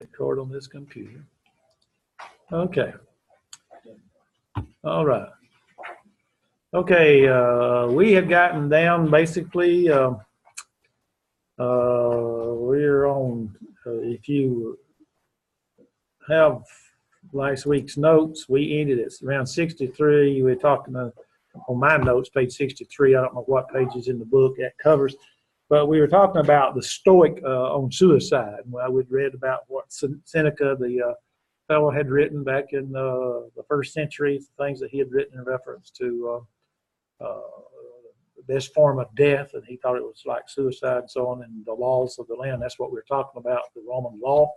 Record on this computer. Okay. All right. Okay, we have gotten down basically, we're on, if you have last week's notes, we ended at around 63. We're talking on my notes, page 63. I don't know what pages in the book that covers, but we were talking about the Stoic on suicide. Well, we'd read about what Seneca, the fellow, had written back in the first century, things that he had written in reference to this form of death, and he thought it was like suicide and so on, and the laws of the land. That's what we're talking about, the Roman law.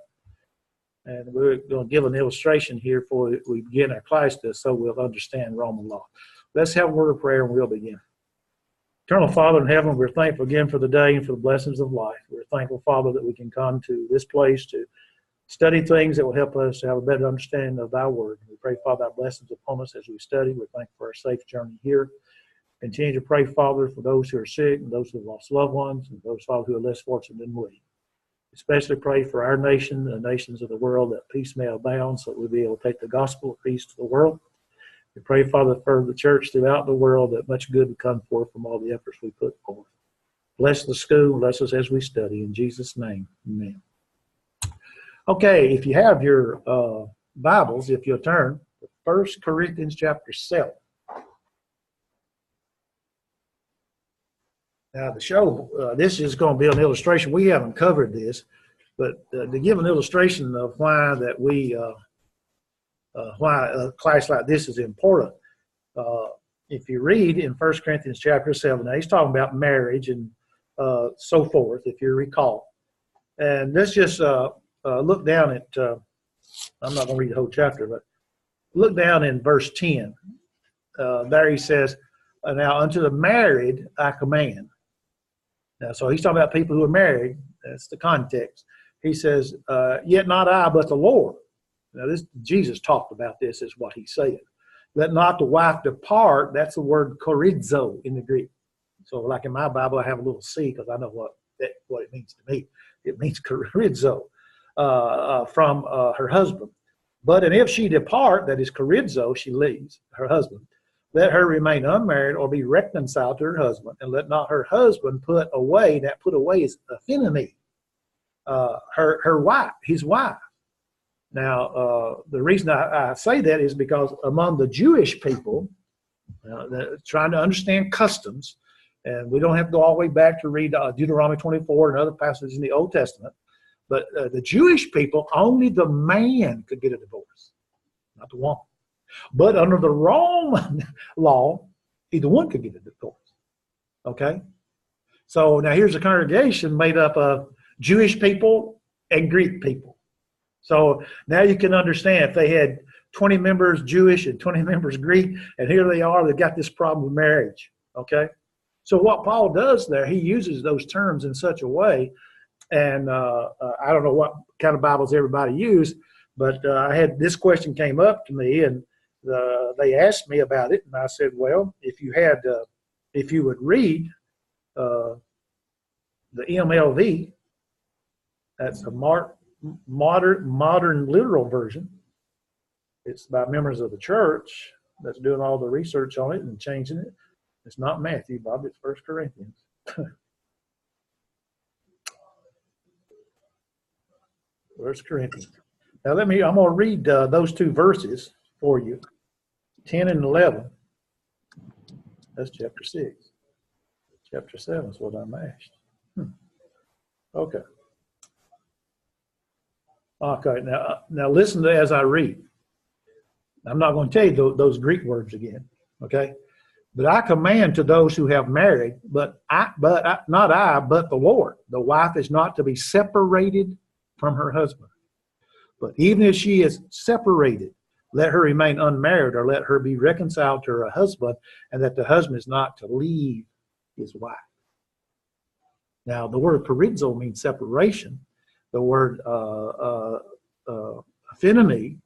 And we're going to give an illustration here before we begin our class, so we'll understand Roman law. Let's have a word of prayer and we'll begin. Eternal Father in heaven, we're thankful again for the day and for the blessings of life. We're thankful, Father, that we can come to this place to study things that will help us to have a better understanding of thy word. We pray, Father, thy blessings upon us as we study. We're thankful for our safe journey here. Continue to pray, Father, for those who are sick and those who have lost loved ones and those, Father, who are less fortunate than we. Especially pray for our nation, the nations of the world, that peace may abound so that we'll be able to take the gospel of peace to the world. We pray, Father, for the church throughout the world, that much good would come forth from all the efforts we put forth. Bless the school, bless us as we study. In Jesus' name, amen. Okay, if you have your Bibles, if you'll turn to 1 Corinthians chapter 7. Now, to show, this is going to be an illustration. We haven't covered this, but to give an illustration of why that why a class like this is important. If you read in 1 Corinthians chapter 7, now he's talking about marriage and so forth, if you recall. And let's just look down at, I'm not going to read the whole chapter, but look down in verse 10. There he says, now unto the married I command. Now, so he's talking about people who are married. That's the context. He says, yet not I, but the Lord. Now, this Jesus talked about this, is what he said. Let not the wife depart. That's the word chorizo in the Greek. So like in my Bible, I have a little C because I know what it means to me. It means chorizo from her husband. But and if she depart, that is chorizo, she leaves her husband. Let her remain unmarried or be reconciled to her husband, and let not her husband put away. That put away is affinity. Her wife, his wife. Now, the reason I say that is because among the Jewish people, trying to understand customs, and we don't have to go all the way back to read Deuteronomy 24 and other passages in the Old Testament, but the Jewish people, only the man could get a divorce, not the woman. But under the Roman law, either one could get a divorce. Okay? So now here's a congregation made up of Jewish people and Greek people. So now you can understand if they had 20 members Jewish and 20 members Greek, and here they are, they've got this problem with marriage. Okay? So what Paul does there, he uses those terms in such a way, and I don't know what kind of Bibles everybody used, but I had this question came up to me, and they asked me about it, and I said, well, if you would read the MLV, that's a modern literal version. It's by members of the church that's doing all the research on it and changing it. It's not Matthew, Bob, it's 1 Corinthians. 1 Corinthians. Now I'm going to read those two verses for you. 10 and 11. That's chapter 6. Chapter 7 is what I'm asked. Okay. Okay, now listen to as I read. I'm not going to tell you those Greek words again, okay? But I command to those who have married, not I, but the Lord. The wife is not to be separated from her husband. But even if she is separated, let her remain unmarried, or let her be reconciled to her husband, and that the husband is not to leave his wife. Now, the word chorizo means separation. The word affinity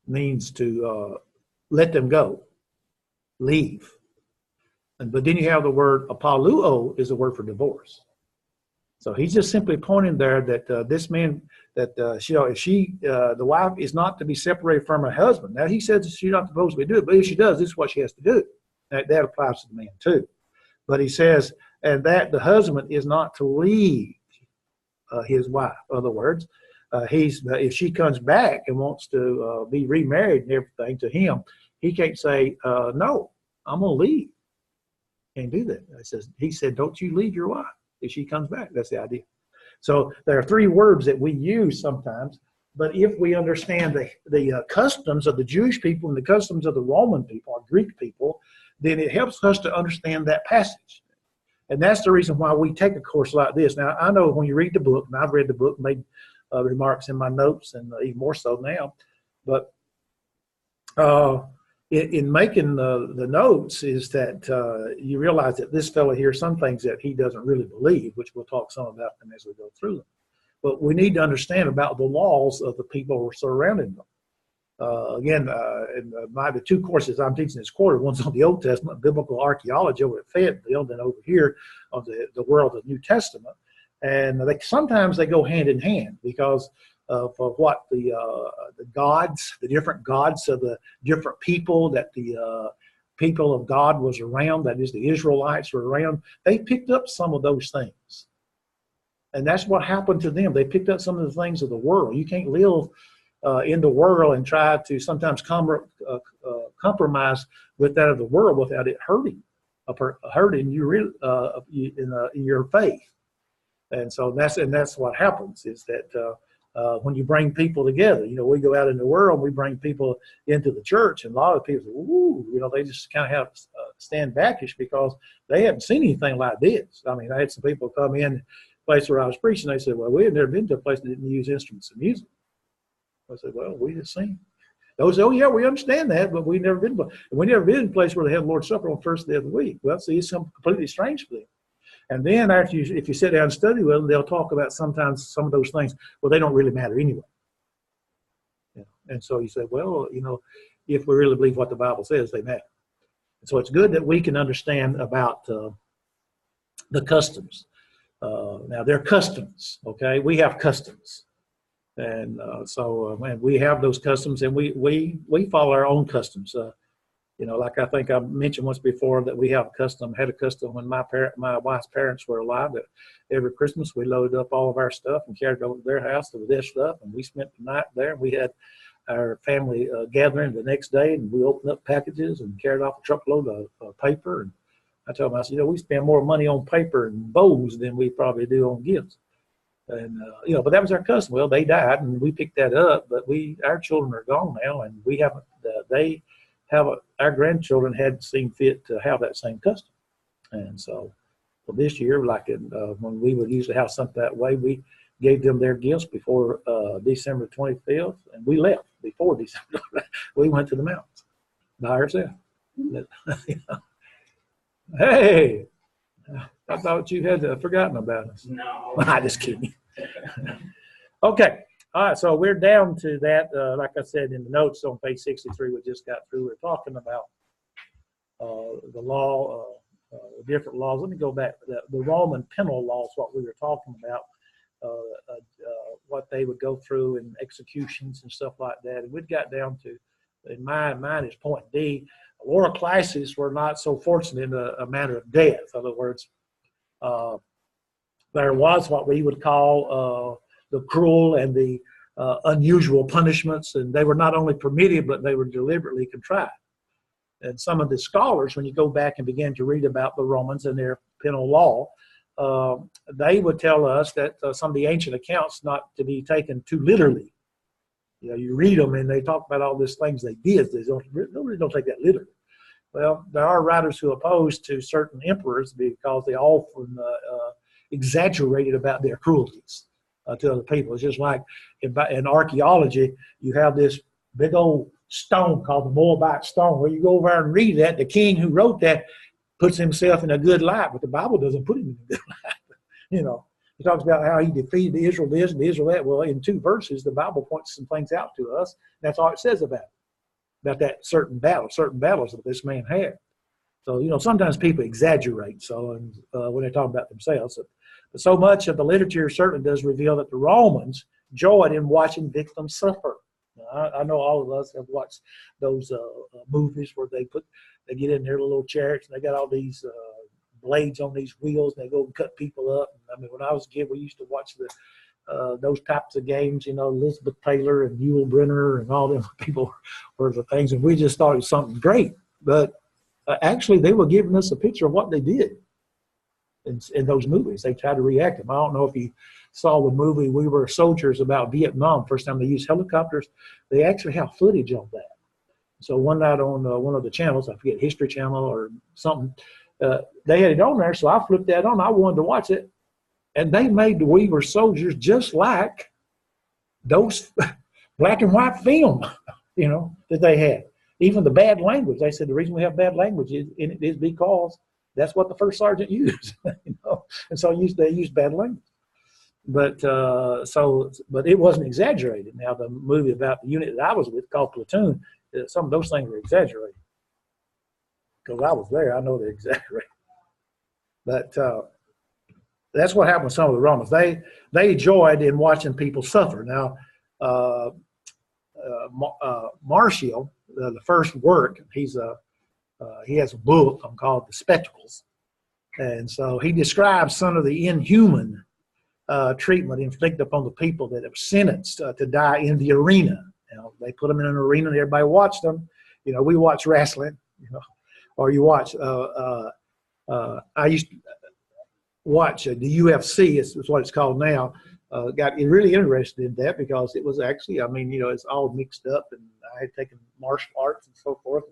means to let them go, leave. But then you have the word apoluo is the word for divorce. So he's just simply pointing there that this man, that the wife is not to be separated from her husband. Now he says she's not supposed to do it, but if she does, this is what she has to do. That applies to the man too. But he says, and that the husband is not to leave his wife. In other words, if she comes back and wants to be remarried and everything to him, he can't say, no, I'm going to leave. Can't do that. He said, don't you leave your wife if she comes back. That's the idea. So there are three words that we use sometimes, but if we understand the customs of the Jewish people and the customs of the Roman people or Greek people, then it helps us to understand that passage. And that's the reason why we take a course like this. Now, I know when you read the book, and I've read the book, made remarks in my notes, and even more so now, but in making the notes is that you realize that this fellow here, some things that he doesn't really believe, which we'll talk some about them as we go through them. But we need to understand about the laws of the people who are surrounding them. Again, the two courses I'm teaching this quarter, one's on the Old Testament, biblical archaeology over at Fayetteville, then over here on the world of the New Testament. And sometimes they go hand in hand because of what the gods, the different gods of the different people that the people of God was around, that is the Israelites were around, they picked up some of those things. And that's what happened to them. They picked up some of the things of the world. You can't live in the world and try to sometimes compromise with that of the world without it hurting you in your faith. And so that's what happens is that when you bring people together, we go out in the world, we bring people into the church, and a lot of people say, ooh, they just kind of have stand backish because they haven't seen anything like this. I mean, I had some people come in the place where I was preaching, they said, well, we had never been to a place that didn't use instruments of music. I said, well, we just sing. They said, oh, yeah, we understand that, but we've never been to a place where they have Lord's Supper on the first day of the week. Well, see, it's something completely strange for them. And then if you sit down and study with them, they'll talk about sometimes some of those things. Well, they don't really matter anyway. And so you say, well, if we really believe what the Bible says, they matter. And so it's good that we can understand about the customs. Now, they're customs, okay? We have customs. And so we have those customs, and we follow our own customs. Like I think I mentioned once before that we had a custom when my wife's parents were alive, that every Christmas we loaded up all of our stuff and carried it over to their house with their stuff, and we spent the night there. We had our family gathering the next day, and we opened up packages and carried off a truckload of paper. And I told them, I said, we spend more money on paper and bows than we probably do on gifts. And but that was our custom. Well, they died, and we picked that up. But our children are gone now, and we haven't. Our grandchildren hadn't seen fit to have that same custom. And so, for this year, when we would usually have something that way, we gave them their gifts before December 25th, and we left before December. We went to the mountains by ourselves. Hey. I thought you had forgotten about us. No. I'm just kidding. Okay. All right. So we're down to that. Like I said in the notes on page 63, we just got through. We're talking about the law, different laws. Let me go back. The Roman penal laws, what we were talking about, what they would go through and executions and stuff like that. And we got down to, in mine is point D, lower classes were not so fortunate in a matter of death. In other words, there was what we would call the cruel and the unusual punishments, and they were not only permitted, but they were deliberately contrived. And some of the scholars, when you go back and begin to read about the Romans and their penal law, they would tell us that some of the ancient accounts not to be taken too literally. You read them and they talk about all these things they did. Nobody don't take that literally. Well, there are writers who oppose to certain emperors because they often exaggerated about their cruelties to other people. It's just like in archaeology, you have this big old stone called the Moabite stone. Where you go over and read that, the king who wrote that puts himself in a good light, but the Bible doesn't put him in a good light. He talks about how he defeated the Israel this and the Israel that. Well, in 2 verses, the Bible points some things out to us. That's all it says about that certain battles that this man had. So, sometimes people exaggerate. So, when they talk about themselves, But so much of the literature certainly does reveal that the Romans joyed in watching victims suffer. Now, I know all of us have watched those movies where they get in their little chariots and they got all these blades on these wheels and they go and cut people up. I mean, when I was a kid, we used to watch those types of games, you know, Elizabeth Taylor and Yul Brynner and all them people were the things, and we just thought it was something great. But actually, they were giving us a picture of what they did in those movies. They tried to react them. I don't know if you saw the movie We Were Soldiers about Vietnam. First time they used helicopters, they actually have footage of that. So one night on one of the channels, I forget, History Channel or something, they had it on there, so I flipped that on. I wanted to watch it, and they made the We Were Soldiers just like those black and white film, you know, that they had. Even the bad language, they said the reason we have bad language is because that's what the first sergeant used, you know, and so they used bad language. But but it wasn't exaggerated. Now the movie about the unit that I was with called Platoon, some of those things were exaggerated because I was there. I know they're exaggerated, but that's what happened with some of the Romans. They enjoyed in watching people suffer. Now Martial, the first work, he has a book called The Spectacles, and so he describes some of the inhuman treatment inflicted upon the people that have sentenced to die in the arena. You know, they put them in an arena and everybody watched them. You know, we watch wrestling, you know, or you watch. I used to watch the UFC. Is what it's called now. Got really interested in that because it was actually, I mean, you know, it's all mixed up, and I had taken martial arts and so forth,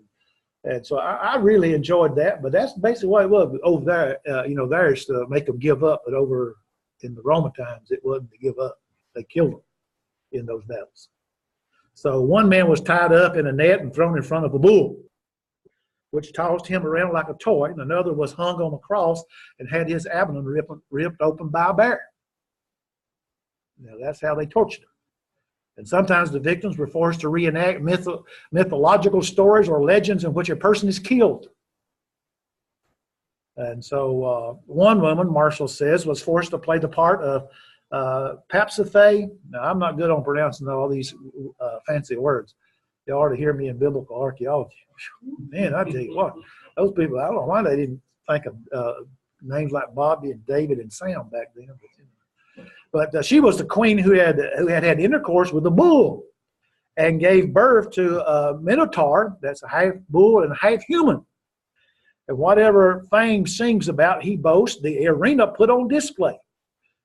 and so I really enjoyed that. But that's basically what it was over there. You know, there's to make them give up, but over in the Roman times, it wasn't to give up. They killed them in those battles. So one man was tied up in a net and thrown in front of a bull, which tossed him around like a toy, and another was hung on a cross and had his abdomen ripped open by a bear. Now, that's how they tortured him. And sometimes the victims were forced to reenact mythological stories or legends in which a person is killed. And so one woman, Marshall says, was forced to play the part of Papsiphae. Now, I'm not good on pronouncing all these fancy words. You ought to hear me in biblical archaeology. Man, I tell you what, those people, I don't know why they didn't think of names like Bobby and David and Sam back then. But she was the queen who had intercourse with a bull and gave birth to a minotaur that's a half bull and half human. And whatever fame sings about, he boasts, the arena put on display.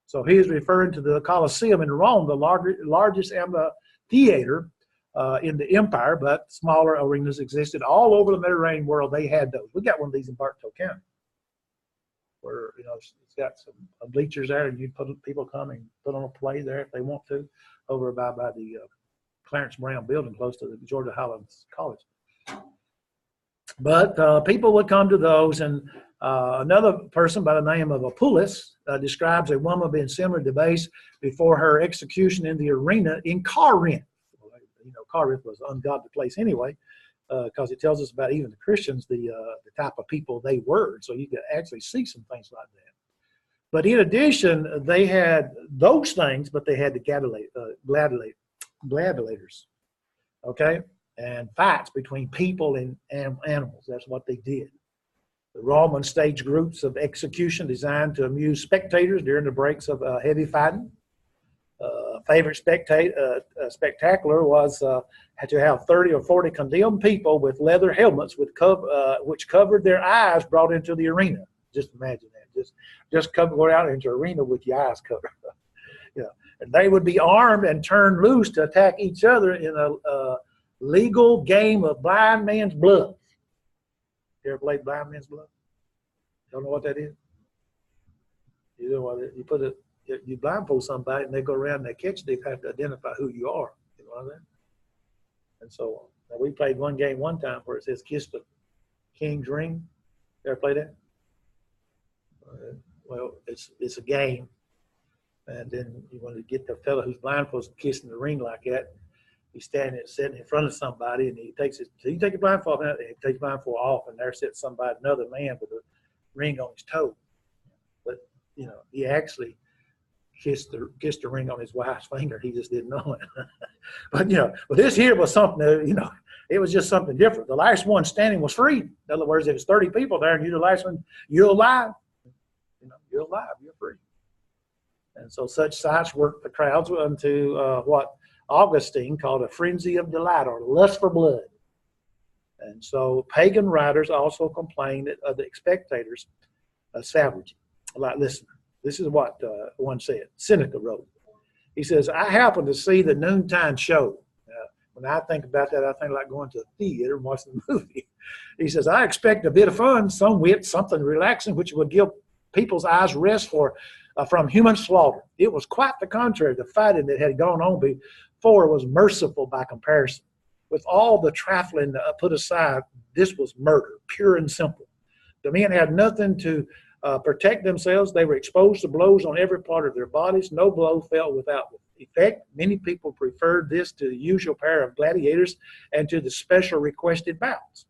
So he is referring to the Colosseum in Rome, the largest amphitheater in the empire, but smaller arenas existed all over the Mediterranean world. They had those. We got one of these in Bartow County, where, you know, it's got some bleachers there, and people come and put on a play there if they want to, over by the Clarence Brown building close to the Georgia Highlands College. But people would come to those, and another person by the name of Apulus describes a woman being similarly debased before her execution in the arena in Corinth. Well, you know, Corinth was an ungodly place anyway, because it tells us about even the Christians, the type of people they were. So you could actually see some things like that. But in addition, they had those things, but they had the gladiators, okay? And fights between people and animals. That's what they did. The Romans staged groups of execution designed to amuse spectators during the breaks of heavy fighting. Favorite spectacular was had to have 30 or 40 condemned people with leather helmets which covered their eyes brought into the arena. Just imagine that. Just go out into an arena with your eyes covered. You know, and they would be armed and turned loose to attack each other in a legal game of blind man's bluff. You ever played blind man's bluff? Don't know what that is? You know what it, you blindfold somebody and they go around and they catch you, they have to identify who you are. You know what I mean? And so on. Now, we played one game one time where it says kiss the king's ring. You ever play that? Well, it's a game. And then you want to get the fellow who's blindfolded kissing the ring like that. He's sitting in front of somebody, and he takes you take your blindfold out, and he takes your blindfold off, and there sits another man with a ring on his toe. But he actually kissed the ring on his wife's finger. He just didn't know it. But this here was something that, it was just something different. The last one standing was free. In other words, if it's 30 people there and you're the last one, you're alive. You're alive, you're free. And so such sights worked the crowds unto what Augustine called a frenzy of delight or lust for blood. And so pagan writers also complained of the spectators' savagery. Like, listen, this is what one said. Seneca wrote. He says, I happened to see the noontime show. When I think about that, I think like going to a theater and watching the movie. He says, I expect a bit of fun, some wit, something relaxing, which would give people's eyes rest from human slaughter. It was quite the contrary. The fighting that had gone on before was merciful by comparison. With all the trifling put aside, this was murder, pure and simple. The men had nothing to protect themselves. They were exposed to blows on every part of their bodies. No blow fell without effect. Many people preferred this to the usual pair of gladiators and to the special requested bouts.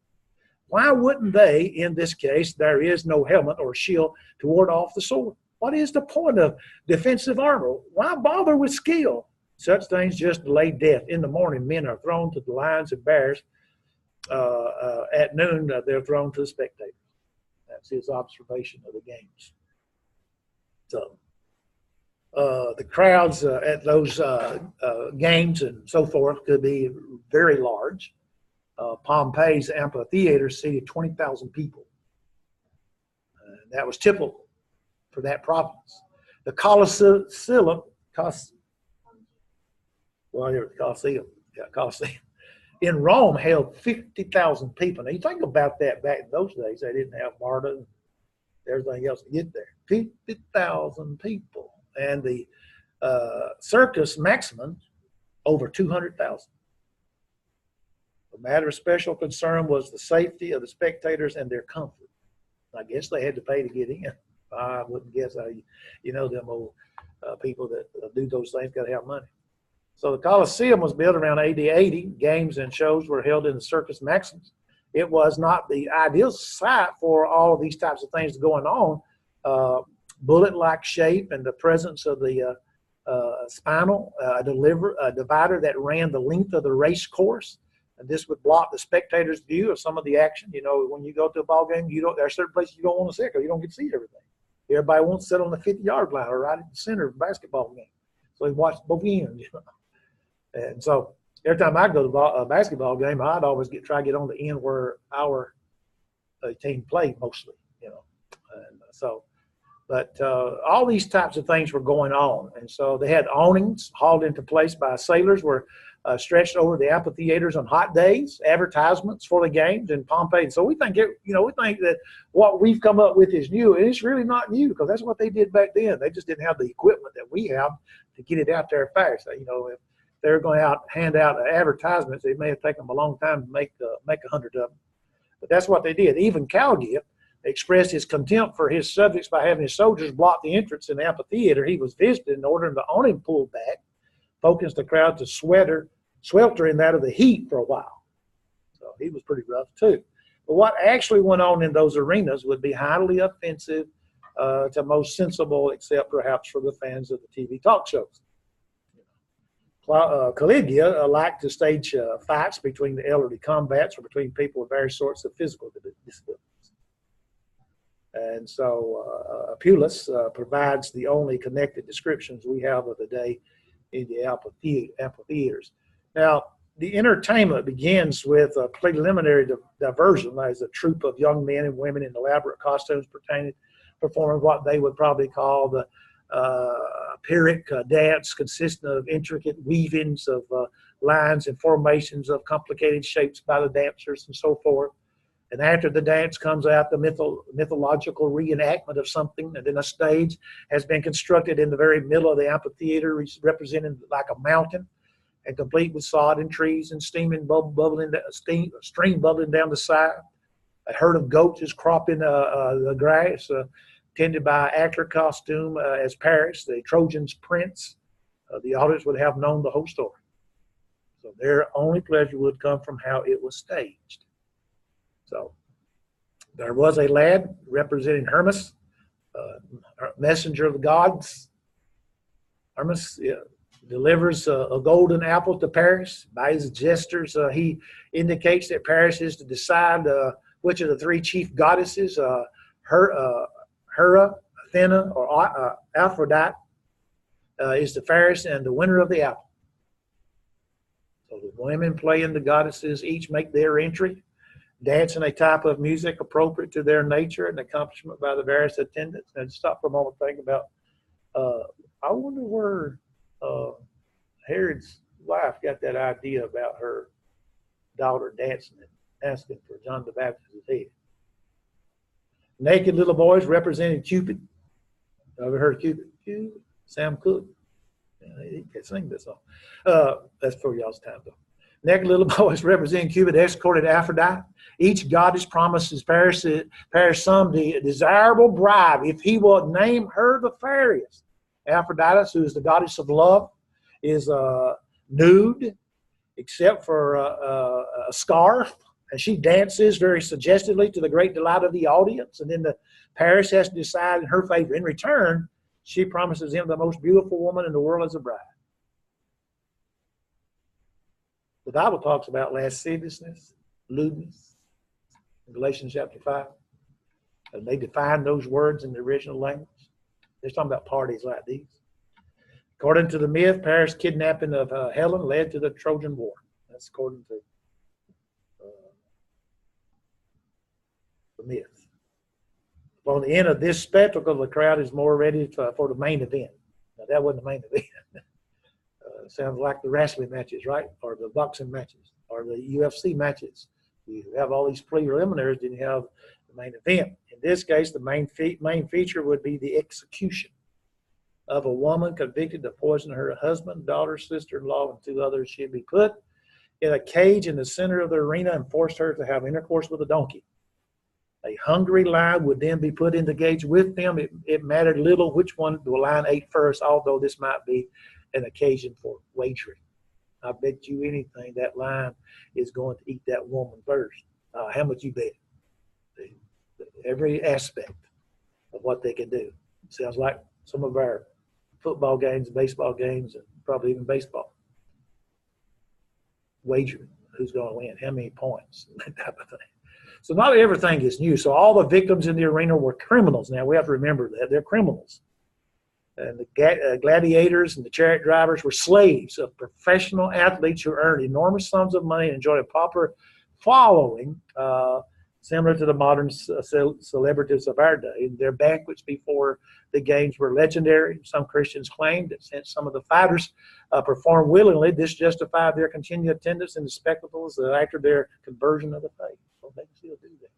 Why wouldn't they, in this case, there is no helmet or shield to ward off the sword? What is the point of defensive armor? Why bother with skill? Such things just delay death. In the morning, men are thrown to the lions and bears. At noon, they're thrown to the spectators. That's his observation of the games. So the crowds at those games and so forth could be very large. Pompey's amphitheater seated 20,000 people. That was typical for that province. The Colosseum, in Rome held 50,000 people. Now you think about that back in those days, they didn't have MARTA and everything else to get there. 50,000 people. And the Circus Maximus, over 200,000. The matter of special concern was the safety of the spectators and their comfort. I guess they had to pay to get in. I wouldn't guess how them old people that do those things got to have money. So the Colosseum was built around AD 80. Games and shows were held in the Circus Maximus. It was not the ideal site for all of these types of things going on. Bullet-like shape and the presence of the spinal divider that ran the length of the race course. And this would block the spectators' view of some of the action. When you go to a ball game, there are certain places you don't want to sit because you don't get to see everything. Everybody wants to sit on the 50-yard line or right in the center of a basketball game. So they watch both ends. And so every time I go to a basketball game, I'd always try to get on the end where our team played mostly. And so. But all these types of things were going on. And so they had awnings hauled into place by sailors were stretched over the amphitheaters on hot days, advertisements for the games in Pompeii. So we think, we think that what we've come up with is new. And it's really not new because that's what they did back then. They just didn't have the equipment that we have to get it out there fast. If they're going to hand out advertisements, it may have taken them a long time to make 100 of them. But that's what they did. Even Calgia expressed his contempt for his subjects by having his soldiers block the entrance in the amphitheater he was visiting in order to own him pulled back, focused the crowd to swelter in that of the heat for a while. So he was pretty rough too. But what actually went on in those arenas would be highly offensive to most sensible, except perhaps for the fans of the TV talk shows. Caligula liked to stage fights between the elderly combats or between people with various sorts of physical disabilities. And so Apulus provides the only connected descriptions we have of the day in the amphitheaters. Now, the entertainment begins with a preliminary diversion as a troupe of young men and women in elaborate costumes performing what they would probably call the Pyrrhic dance, consisting of intricate weavings of lines and formations of complicated shapes by the dancers and so forth. And after the dance comes out the mythological reenactment of something, and then a stage has been constructed in the very middle of the amphitheater, representing like a mountain, and complete with sod and trees and stream bubbling down the side. A herd of goats is cropping the grass, tended by actor costume as Paris, the Trojan's prince. The audience would have known the whole story. So their only pleasure would come from how it was staged. So there was a lad representing Hermes, messenger of the gods. Hermes delivers a golden apple to Paris. By his gestures, he indicates that Paris is to decide which of the three chief goddesses, Hera, Athena, or Aphrodite, is the fairest and the winner of the apple. So the women playing the goddesses each make their entry, dancing a type of music appropriate to their nature and accomplishment by the various attendants. And stop for a moment and think about, I wonder where Herod's wife got that idea about her daughter dancing and asking for John the Baptist's head. Naked little boys representing Cupid. Ever heard of Cupid? Cupid. Sam Cooke. He can sing this song. That's for y'all's time, though. Naked little boys representing Cupid escorted Aphrodite. Each goddess promises Paris some desirable bribe if he will name her the fairest. Aphrodite, who is the goddess of love, is nude except for a scarf, and she dances very suggestively to the great delight of the audience. And then Paris has to decide in her favor. In return, she promises him the most beautiful woman in the world as a bride. The Bible talks about lasciviousness, lewdness, in Galatians chapter 5. And they define those words in the original language. They're talking about parties like these. According to the myth, Paris' kidnapping of Helen led to the Trojan War. That's according to the myth. On the end of this spectacle, the crowd is more ready for the main event. Now, that wasn't the main event. Sounds like the wrestling matches, right? Or the boxing matches, or the UFC matches. You have all these preliminaries, then you have the main event. In this case, the main feature would be the execution of a woman convicted of poisoning her husband, daughter, sister-in-law, and 2 others. She'd be put in a cage in the center of the arena and forced her to have intercourse with a donkey. A hungry lion would then be put in the cage with them. It mattered little which one the lion ate first, although this might be an occasion for wagering. I bet you anything that lion is going to eat that woman first. How much you bet? Every aspect of what they can do. Sounds like some of our football games, baseball games, and probably even baseball. Wagering. Who's going to win? How many points? That type of thing. So not everything is new. So all the victims in the arena were criminals. Now we have to remember that. They're criminals. And the gladiators and the chariot drivers were slaves of professional athletes who earned enormous sums of money and enjoyed a popular following, similar to the modern celebrities of our day. Their banquets before the games were legendary. Some Christians claimed that since some of the fighters performed willingly, this justified their continued attendance in the spectacles after their conversion of the faith. So they can still do that.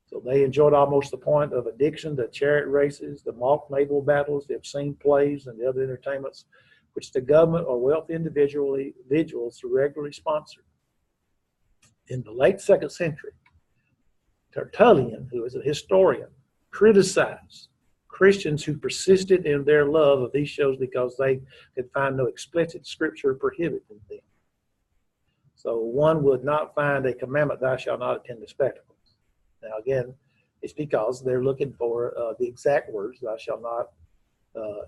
So they enjoyed almost the point of addiction to chariot races, the mock naval battles, the obscene plays, and the other entertainments which the government or wealthy individuals regularly sponsored. In the late 2nd century, Tertullian, who is a historian, criticized Christians who persisted in their love of these shows because they could find no explicit scripture prohibiting them. So one would not find a commandment, thou shalt not attend the spectacles. Now again, it's because they're looking for the exact words, thou shalt not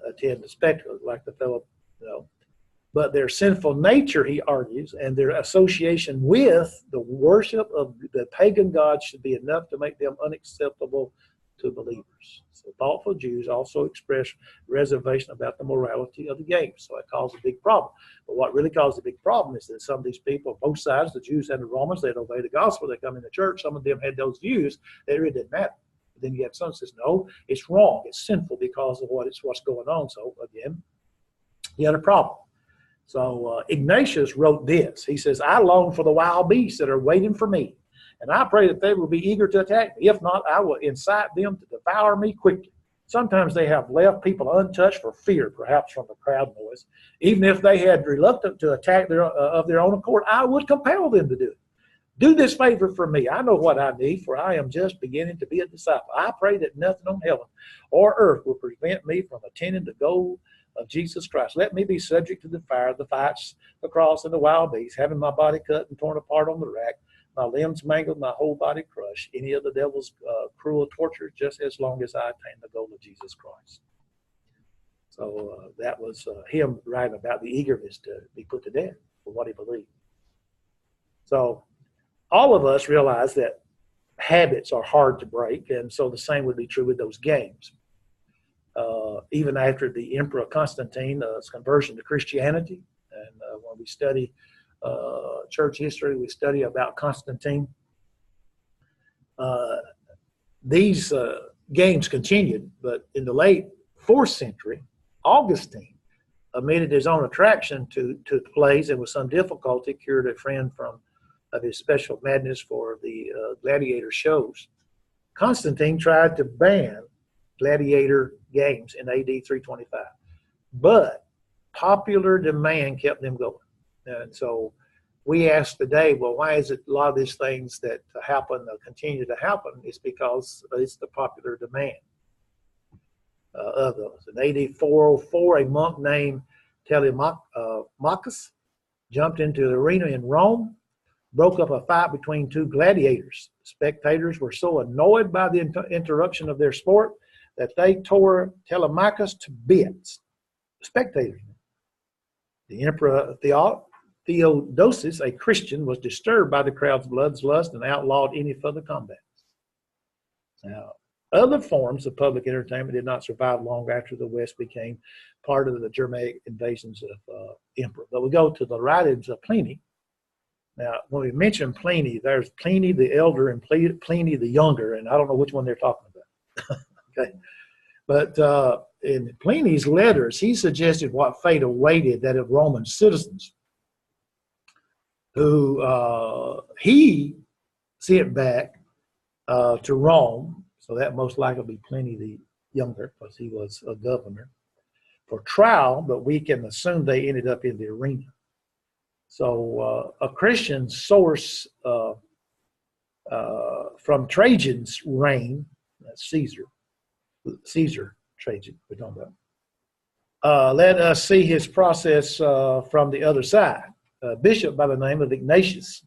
attend the spectacles, like the fellow, But their sinful nature, he argues, and their association with the worship of the pagan gods should be enough to make them unacceptable to believers. So thoughtful Jews also express reservation about the morality of the game. So it caused a big problem. But what really caused a big problem is that some of these people, both sides, the Jews and the Romans, they'd obey the gospel, they come into church. Some of them had those views that it really didn't matter. But then you have some that says, no, it's wrong. It's sinful because of what's going on. So again, you had a problem. So Ignatius wrote this. He says, I long for the wild beasts that are waiting for me, and I pray that they will be eager to attack me. If not, I will incite them to devour me quickly. Sometimes they have left people untouched for fear, perhaps from the crowd noise. Even if they had reluctant to attack of their own accord, I would compel them to do it. Do this favor for me. I know what I need, for I am just beginning to be a disciple. I pray that nothing on heaven or earth will prevent me from attaining the goal of Jesus Christ. Let me be subject to the fire, the fights, the cross, and the wild beasts, having my body cut and torn apart on the rack. my limbs mangled, my whole body crushed. Any of the devil's cruel torture, just as long as I attain the goal of Jesus Christ. So that was him writing about the eagerness to be put to death for what he believed. So all of us realize that habits are hard to break, and so the same would be true with those games. Even after the Emperor Constantine's conversion to Christianity, and when we study church history, we study about Constantine. These games continued, but in the late 4th century, Augustine omitted his own attraction to the plays and with some difficulty cured a friend of his special madness for the gladiator shows. Constantine tried to ban gladiator games in AD 325, but popular demand kept them going. And so we ask today, well, why is it a lot of these things that happen continue to happen? It's because it's the popular demand of those. In AD 404, a monk named Telemachus jumped into the arena in Rome, broke up a fight between two gladiators. Spectators were so annoyed by the interruption of their sport that they tore Telemachus to bits. Spectators. The Emperor Theodosius, a Christian, was disturbed by the crowd's bloodlust and outlawed any further combats. Now, other forms of public entertainment did not survive long after the West became part of the Germanic invasions of emperor. But we go to the writings of Pliny. Now, when we mention Pliny, there's Pliny the Elder and Pliny the Younger, and I don't know which one they're talking about. Okay, but in Pliny's letters, he suggested what fate awaited that of Roman citizens who he sent back to Rome. So that most likely be Pliny the Younger, because he was a governor, for trial, but we can assume they ended up in the arena. So a Christian source from Trajan's reign, that's Caesar Trajan we're talking about, let us see his process from the other side. A bishop by the name of Ignatius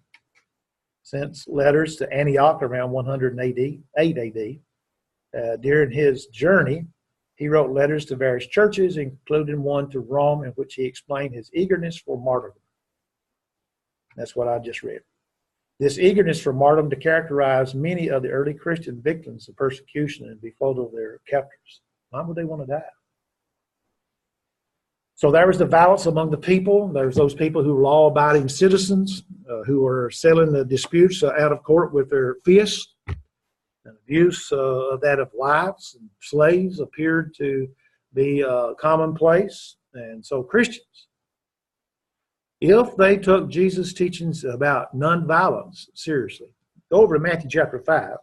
sent letters to Antioch around 108 AD. During his journey, he wrote letters to various churches, including one to Rome, in which he explained his eagerness for martyrdom. That's what I just read. This eagerness for martyrdom to characterize many of the early Christian victims of persecution and befuddle their captors. Why would they want to die? So there was the violence among the people. There was those people who were law-abiding citizens who were settling the disputes out of court with their fists. And abuse of that of wives and slaves appeared to be commonplace. And so Christians, if they took Jesus' teachings about nonviolence seriously, go over to Matthew chapter 5.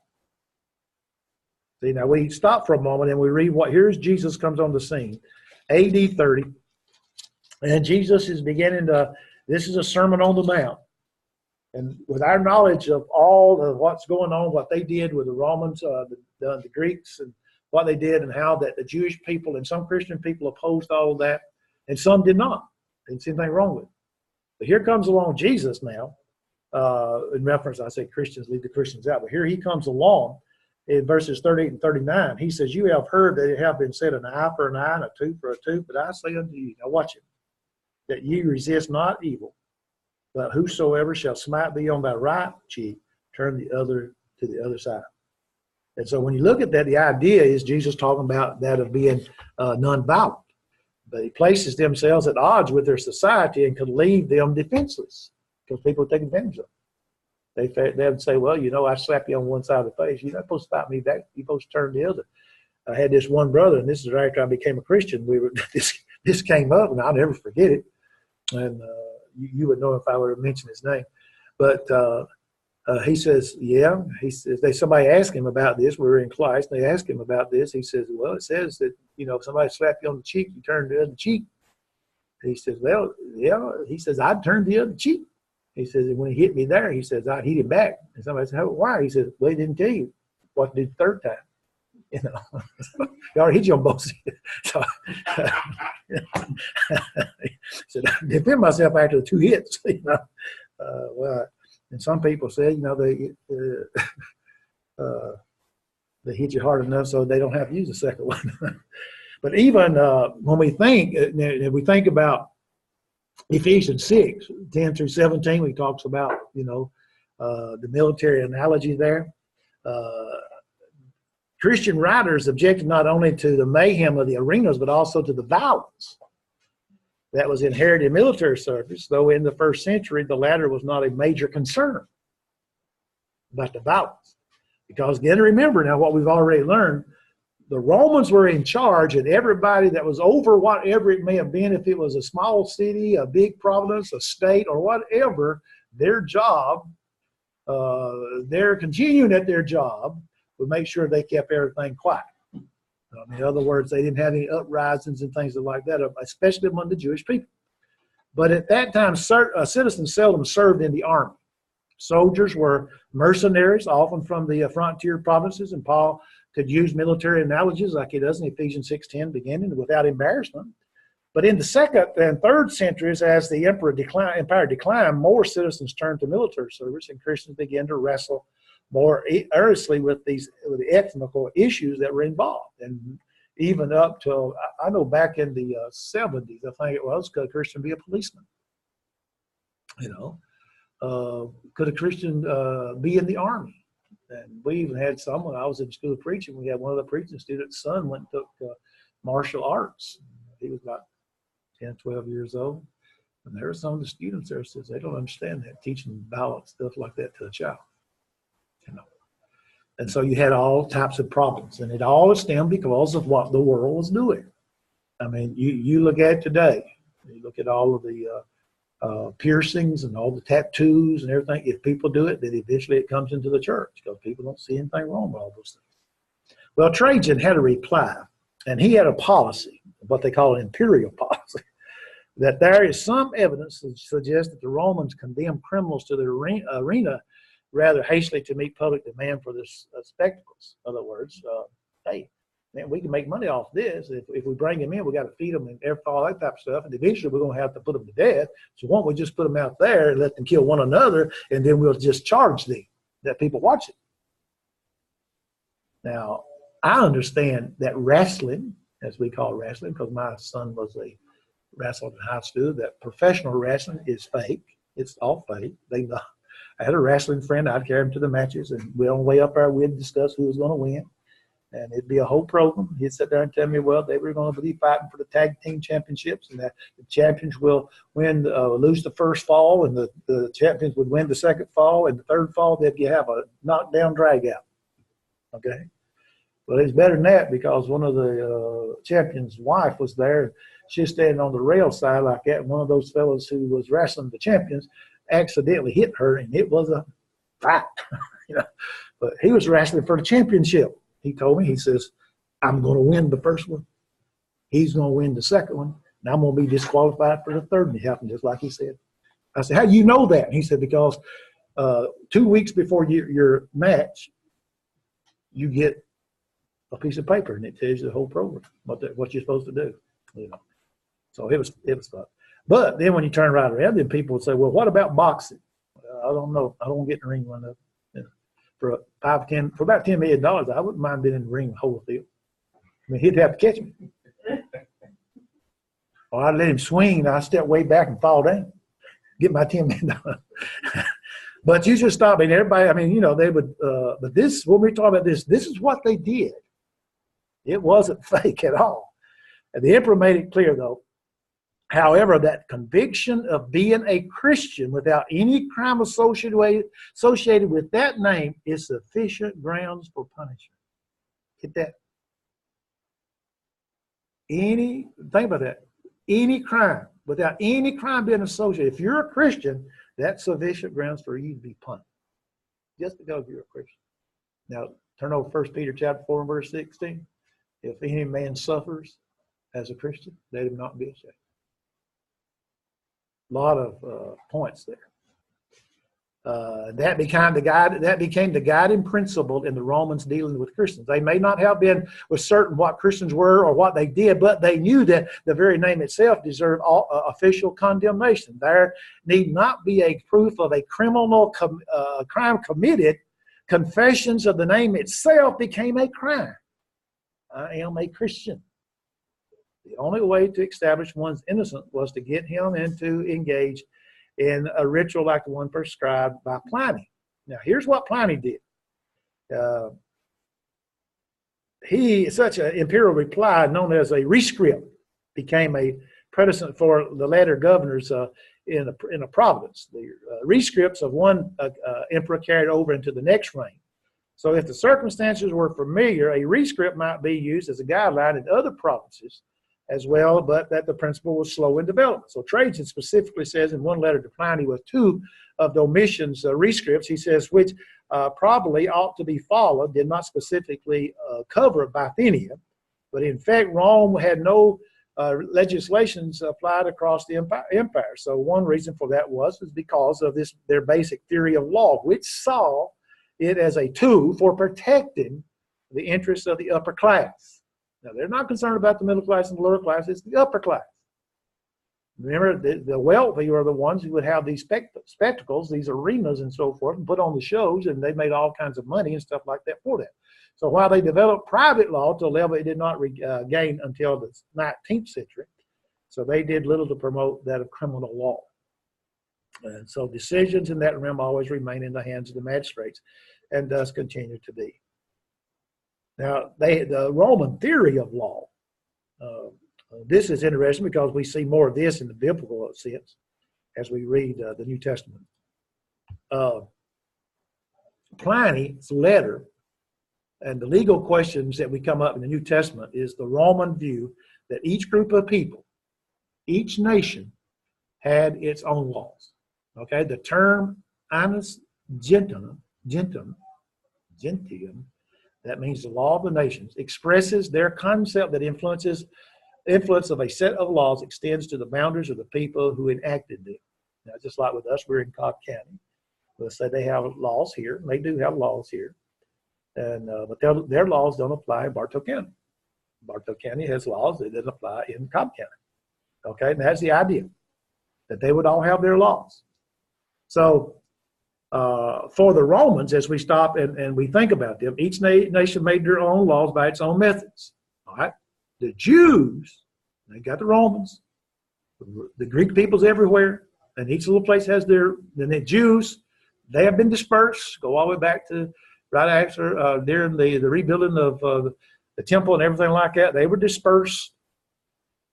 See, now we stop for a moment and we read here's Jesus comes on the scene, AD 30. And Jesus is beginning this is a Sermon on the Mount. And with our knowledge of all of what's going on, what they did with the Romans, the Greeks, and what they did, and how that the Jewish people and some Christian people opposed all of that, and some did not. Didn't see anything wrong with it. But here comes along Jesus now, in reference, I say Christians, leave the Christians out, but here he comes along in verses 38 and 39. He says, you have heard that it have been said, an eye for an eye and a tooth for a tooth, but I say unto you, now watch it, that ye resist not evil, but whosoever shall smite thee on thy right cheek, turn the other to the other side. And so when you look at that, the idea is Jesus talking about that of being nonviolent. But he places themselves at odds with their society and could leave them defenseless because people take advantage of them. They would say, well, I slap you on one side of the face. You're not supposed to fight me back. You're supposed to turn the other. I had this one brother, and this is right after I became a Christian. This came up, and I'll never forget it. And you would know if I were to mention his name. But he says, yeah. He says, somebody asked him about this. We were in class. They asked him about this. He says, well, it says that, if somebody slapped you on the cheek, you turn the other cheek. He says, well, yeah. He says, I'd turn the other cheek. He says, when he hit me there, he says, I'd hit him back. And somebody said, why? He says, well, he didn't tell you what to do the third time. He already hit you on both sides. So, said, I defend myself after the two hits. Well, And some people say, they hit you hard enough so they don't have to use the second one. But even when we think about Ephesians 6, 10 through 17, we talks about, the military analogy there. Christian writers objected not only to the mayhem of the arenas, but also to the violence that was inherited in military service, though in the first century, the latter was not a major concern about the violence. Because again, remember now what we've already learned, the Romans were in charge, and everybody that was over whatever it may have been, if it was a small city, a big province, a state, or whatever, their job, they're continuing at their job, would make sure they kept everything quiet. In other words, they didn't have any uprisings and things like that, especially among the Jewish people. But at that time, citizens seldom served in the army. Soldiers were mercenaries, often from the frontier provinces, and Paul could use military analogies like he does in Ephesians 6:10 beginning without embarrassment. But in the second and third centuries, as the empire declined, more citizens turned to military service, and Christians began to wrestle more earnestly with the ethnical issues that were involved. And even up to, I know back in the 70s, I think it was, could a Christian be a policeman? Could a Christian be in the army? And we even had some, when I was in school preaching, we had one of the preaching students' son went and took martial arts. He was about 10, 12 years old. And there were some of the students there says they don't understand that, teaching balance, stuff like that to a child. And so you had all types of problems, and it all stemmed because of what the world was doing. I mean, you look at today, you look at all of the piercings and all the tattoos and everything. If people do it, then eventually it comes into the church because people don't see anything wrong with all those things. Well, Trajan had a reply, and he had a policy, what they call an imperial policy, that there is some evidence to suggest that the Romans condemned criminals to the arena rather hastily to meet public demand for this spectacles. In other words, hey, man, we can make money off this. If we bring them in, we got to feed them and all that type of stuff. And eventually we're going to have to put them to death. So why don't we just put them out there and let them kill one another, and then we'll just charge them that people watch it. Now, I understand that wrestling, as we call wrestling, because my son was a wrestler in high school, that professional wrestling is fake. It's all fake. I had a wrestling friend. I'd carry him to the matches, and on the way up there, we'd discuss who was going to win. And it'd be a whole program. He'd sit there and tell me, well, they were going to be fighting for the tag team championships, and that the champions will win, lose the first fall, and the champions would win the second fall, and the third fall, they'd have a knockdown drag out. Okay? Well, it's better than that, because one of the champion's wife was there. She was standing on the rail side like that, and one of those fellows who was wrestling the champions accidentally hit her, and it was a fight. But he was wrestling for the championship. He told me, he says, I'm going to win the first one. He's going to win the second one, and I'm going to be disqualified for the third one. It happened just like he said. I said, how do you know that? And he said, because 2 weeks before your match, you get a piece of paper, and it tells you the whole program, what you're supposed to do. So it was fun. But then when you turn right around, then people would say, well, what about boxing? I don't know. I don't get in the ring one up. For about $10 million, I wouldn't mind being in the ring with Holyfield. I mean, he'd have to catch me. Or I'd let him swing, and I'd step way back and fall down, get my $10 million. But you just stop, and everybody, I mean, they would, but this, when we talk about this is what they did. It wasn't fake at all. And the emperor made it clear, though, however, that conviction of being a Christian without any crime associated with that name is sufficient grounds for punishment. Get that? Think about that. Any crime, without any crime being associated, if you're a Christian, that's sufficient grounds for you to be punished. Just because you're a Christian. Now, turn over 1 Peter chapter 4 and verse 16. If any man suffers as a Christian, let him not be ashamed. A lot of points there. That became the guiding principle in the Romans dealing with Christians. They may not have been with certain what Christians were or what they did, but they knew that the very name itself deserved official condemnation. There need not be a proof of a criminal crime committed. Confessions of the name itself became a crime. I am a Christian. The only way to establish one's innocence was to get him into engage in a ritual like the one prescribed by Pliny. Now, here's what Pliny did. Such an imperial reply, known as a rescript, became a precedent for the later governors in a province. The rescripts of one emperor carried over into the next reign. So if the circumstances were familiar, a rescript might be used as a guideline in other provinces as well, but that the principle was slow in development. So Trajan specifically says in one letter to Pliny with two of Domitian's rescripts, he says, which probably ought to be followed, did not specifically cover Bithynia, but in fact Rome had no legislations applied across the empire. So one reason for that was because of their basic theory of law, which saw it as a tool for protecting the interests of the upper class. Now, they're not concerned about the middle class and the lower class. It's the upper class. Remember, the wealthy were the ones who would have these spectacles, these arenas and so forth, and put on the shows, and they made all kinds of money and stuff like that for that. So while they developed private law to a level it did not gain until the 19th century, so they did little to promote that of criminal law. And so decisions in that realm always remain in the hands of the magistrates and thus continue to be. Now, the Roman theory of law, this is interesting because we see more of this in the biblical sense as we read the New Testament. Pliny's letter and the legal questions that we come up in the New Testament is the Roman view that each group of people, each nation had its own laws. Okay, the term annus gentium, that means the law of the nations, expresses their concept that influence of a set of laws extends to the boundaries of the people who enacted them. Now, just like with us, we're in Cobb County. Let's say they have laws here, and they do have laws here, and but their laws don't apply in Bartow County. Bartow County has laws that didn't apply in Cobb County. Okay, and that's the idea, that they would all have their laws. So, for the Romans, as we stop and we think about them, each nation made their own laws by its own methods. All right, the Jews, they got the Romans, the Greek peoples everywhere, and each little place has their. Then the Jews, they have been dispersed. Go all the way back to right after during the rebuilding of the temple and everything like that. They were dispersed.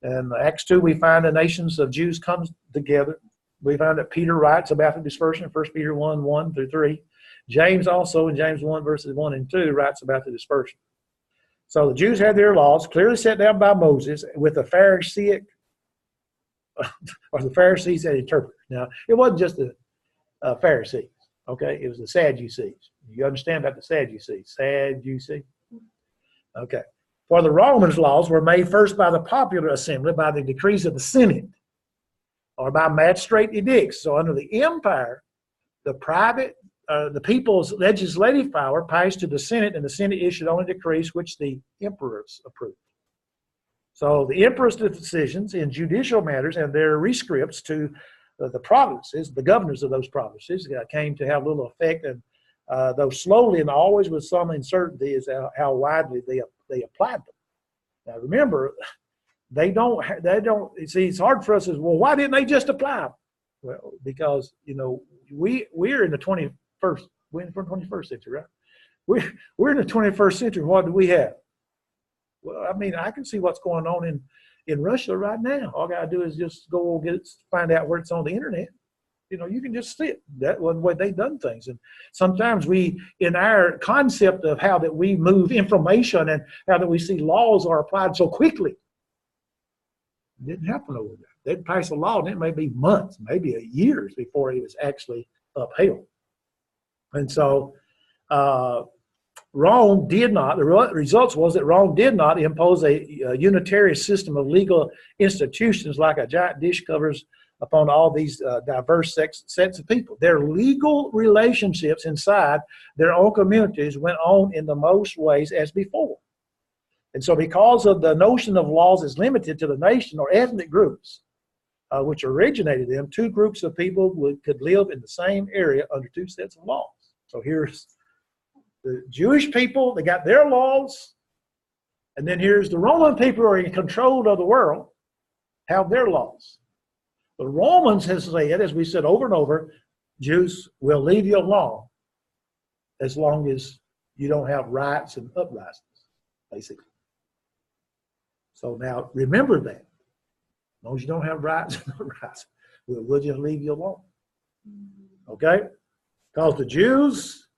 And Acts 2, we find the nations of Jews come together. We find that Peter writes about the dispersion, 1 Peter 1, 1 through 3. James also, in James 1, verses 1 and 2, writes about the dispersion. So the Jews had their laws clearly set down by Moses with the Pharisaic, or the Pharisees that interpret. Now, it wasn't just the Pharisees, okay? It was the Sadducees. You understand about the Sadducees? Sadducees? Okay. For the Romans' laws were made first by the popular assembly, by the decrees of the Senate, or by magistrate edicts. So under the empire, the people's legislative power passed to the Senate, and the Senate issued only decrees which the emperors approved. So the emperor's decisions in judicial matters and their rescripts to the provinces, the governors of those provinces, came to have little effect, and though slowly and always with some uncertainty, is how widely they applied them. Now remember, they don't, see, it's hard for us as, well, why didn't they just apply them? Well, because, we're in the 21st, we're in the 21st century, right? We're in the 21st century. What do we have? Well, I mean, I can see what's going on in Russia right now. All I got to do is just go find out where it's on the internet. You can just see it. That was the way they've done things. And sometimes we, in our concept of how that we move information and how that we see laws are applied so quickly, it didn't happen over there. They'd pass a law, and it may be months, maybe years before it was actually upheld. And so Rome did not, the results was that Rome did not impose a unitary system of legal institutions like a giant dish covers upon all these diverse sets of people. Their legal relationships inside their own communities went on in the most ways as before. And so because of the notion of laws is limited to the nation or ethnic groups, which originated them, two groups of people could live in the same area under two sets of laws. So here's the Jewish people, they got their laws, and then here's the Roman people who are in control of the world, have their laws. The Romans has said, as we said over and over, Jews will leave you alone as long as you don't have riots and uprisings, basically. So now remember that. As long as you don't have riots and uprisings, we'll just leave you alone. Okay? Because the Jews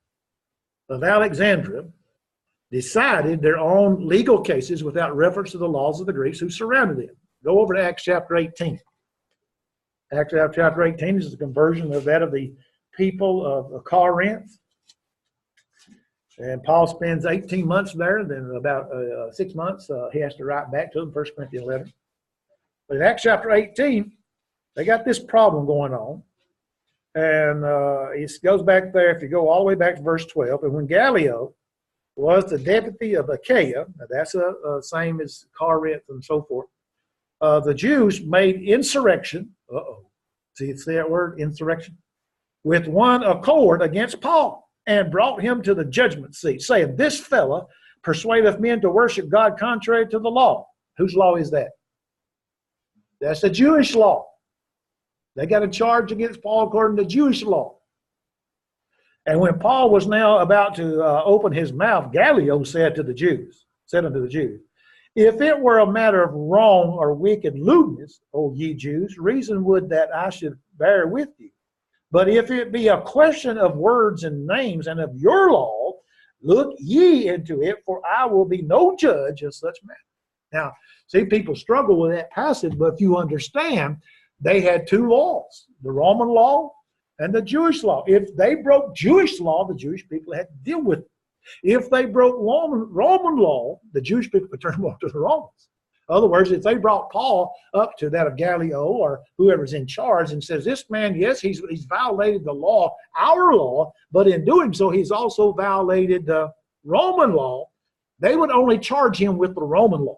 of Alexandria decided their own legal cases without reference to the laws of the Greeks who surrounded them. Go over to Acts chapter 18. Acts chapter 18 is the conversion of that of the people of Corinth. And Paul spends 18 months there, then about 6 months he has to write back to them, 1 Corinthians 11. But in Acts chapter 18, they got this problem going on. And it goes back there, if you go all the way back to verse 12, and when Gallio was the deputy of Achaia, that's the same as Corinth and so forth, the Jews made insurrection. See that word, insurrection? With one accord against Paul, and brought him to the judgment seat, saying, this fella persuadeth men to worship God contrary to the law. Whose law is that? That's the Jewish law. They got a charge against Paul according to Jewish law. And when Paul was now about to open his mouth, Gallio said unto the Jews, if it were a matter of wrong or wicked lewdness, O ye Jews, reason would that I should bear with you. But if it be a question of words and names and of your law, look ye into it, for I will be no judge of such matters. Now, see, people struggle with that passage, but if you understand, they had two laws, the Roman law and the Jewish law. If they broke Jewish law, the Jewish people had to deal with it. If they broke Roman law, the Jewish people could turn them over to the Romans. In other words, if they brought Paul up to that of Gallio or whoever's in charge and says, this man, yes, he's violated the law, our law, but in doing so, he's also violated the Roman law, they would only charge him with the Roman law.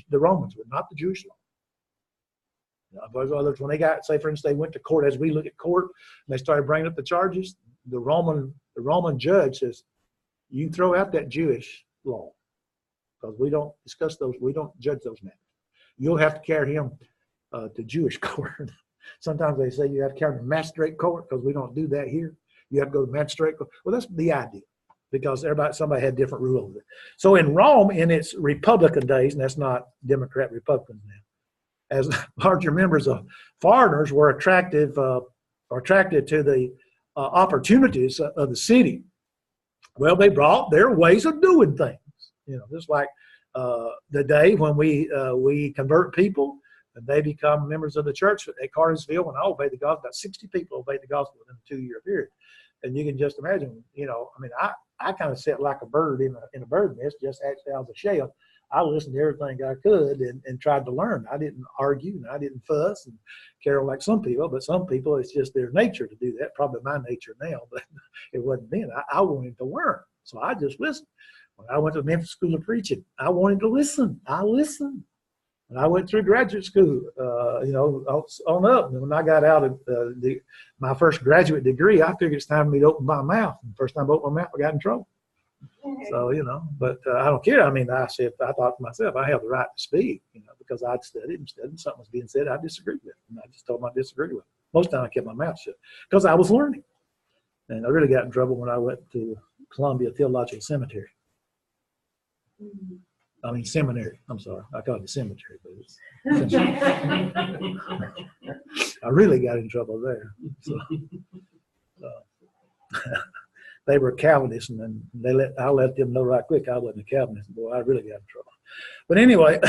The Romans would, not the Jewish law. Others, when they got, say, for instance, they went to court, as we look at court, and they started bringing up the charges, the Roman judge says, you throw out that Jewish law, because we don't discuss those, we don't judge those matters. You'll have to carry him to Jewish court. Sometimes they say you have to carry him to magistrate court, because we don't do that here. You have to go to magistrate court. Well, that's the idea, because somebody had different rules. So in Rome, in its Republican days, and that's not Democrat Republicans now, as larger members of foreigners were attracted to the opportunities of the city. Well, they brought their ways of doing things. You know, just like the day when we convert people and they become members of the church at Cartersville. When I obeyed the gospel, about 60 people obeyed the gospel within a 2-year period. And you can just imagine, you know, I mean, I kind of sat like a bird in a bird nest, just actually I was a shell. I listened to everything I could and tried to learn. I didn't argue and I didn't fuss and carol like some people, but some people, it's just their nature to do that. Probably my nature now, but it wasn't then. I wanted to learn, so I just listened. When I went to the Memphis School of Preaching, I wanted to listen. I listened. And I went through graduate school, you know, on up. And when I got out of my first graduate degree, I figured it's time for me to open my mouth. And the first time I opened my mouth, I got in trouble. So, you know, but I don't care. I mean, I thought to myself, I have the right to speak, you know, because I'd studied and something was being said I disagreed with. And I just told them I disagreed with it. Most of the time I kept my mouth shut because I was learning. And I really got in trouble when I went to Columbia Theological Seminary. I mean, seminary. I'm sorry. I call it cemetery, but it's seminary. I really got in trouble there. So, they were Calvinists, and then I let them know right quick I wasn't a Calvinist. Boy, I really got in trouble. But anyway,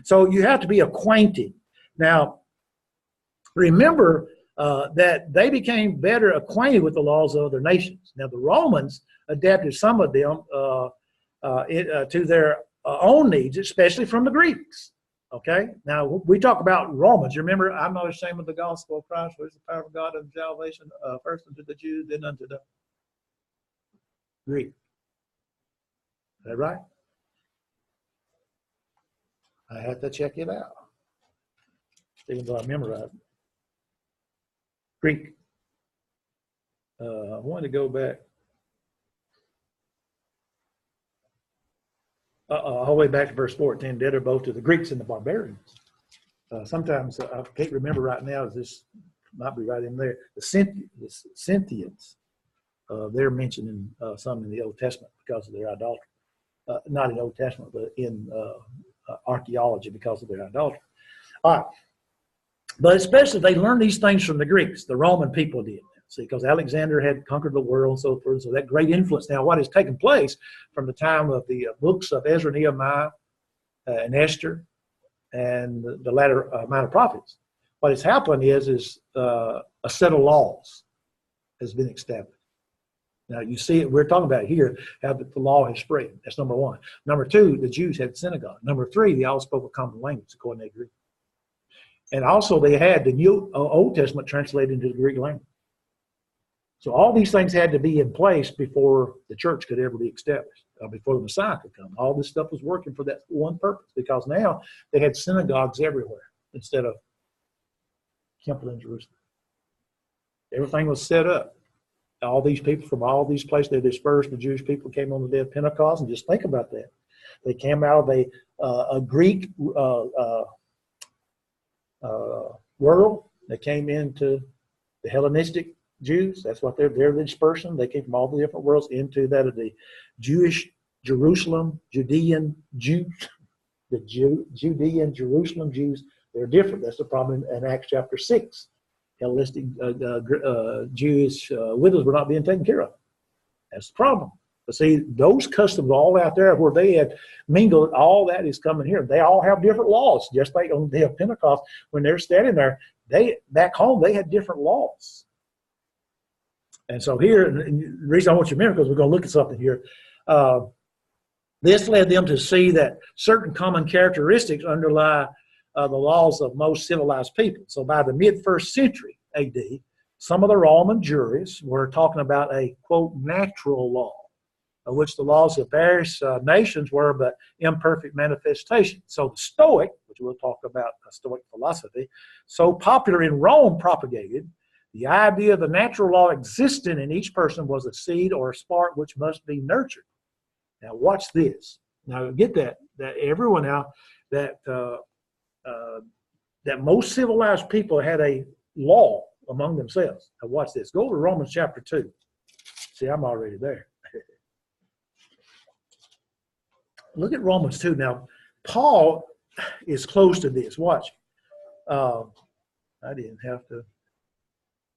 so you have to be acquainted. Now, remember that they became better acquainted with the laws of other nations. Now, the Romans adapted some of them to their own needs, especially from the Greeks. Okay? Now, we talk about Romans. You remember, I'm not ashamed of the gospel of Christ, for it's the power of God unto salvation, first unto the Jews, then unto the Greek. Is that right? I had to check it out, even though I memorized it. Greek. I wanted to go back all the way back to verse 14. Dead are both to the Greeks and the barbarians. Sometimes I can't remember right now. This might be right in there. The Scythians, they're mentioned in some in the Old Testament because of their idolatry. Not in the Old Testament, but in archaeology because of their idolatry. All right. But especially they learned these things from the Greeks. The Roman people did. See, because Alexander had conquered the world and so forth. So that great influence. Now, what has taken place from the time of the books of Ezra, Nehemiah, and Esther, and the latter amount of prophets, what has happened is a set of laws has been established. Now, you see it, we're talking about here, how the law has spread. That's number one. Number two, the Jews had synagogue. Number three, they all spoke a common language, according to Greek. And also, they had the New Old Testament translated into the Greek language. So all these things had to be in place before the church could ever be established, before the Messiah could come. All this stuff was working for that one purpose, because now they had synagogues everywhere instead of temple in Jerusalem. Everything was set up. All these people from all these places, they dispersed. The Jewish people came on the day of Pentecost, and just think about that. They came out of a Greek world. They came into the Hellenistic Jews. That's what they're the dispersion. They came from all the different worlds into that of the Jewish Jerusalem, Judean Jews. The Judean Jerusalem Jews, they're different. That's the problem in Acts chapter 6. Hellenistic Jewish widows were not being taken care of. That's the problem. But see, those customs all out there where they had mingled, all that is coming here. They all have different laws. Just like on the day of Pentecost, when they're standing there, back home, they had different laws. And so here, and the reason I want you to remember, because we're going to look at something here, this led them to see that certain common characteristics underlie the laws of most civilized people. So by the mid-1st century AD, some of the Roman jurists were talking about a, quote, natural law, of which the laws of various nations were but imperfect manifestations. So the Stoic, which we'll talk about, Stoic philosophy, so popular in Rome, propagated the idea of the natural law existing in each person was a seed or a spark which must be nurtured. Now watch this. Now get that everyone now that most civilized people had a law among themselves. Now watch this. Go to Romans chapter 2. See, I'm already there. Look at Romans 2. Now, Paul is close to this. Watch. I didn't have to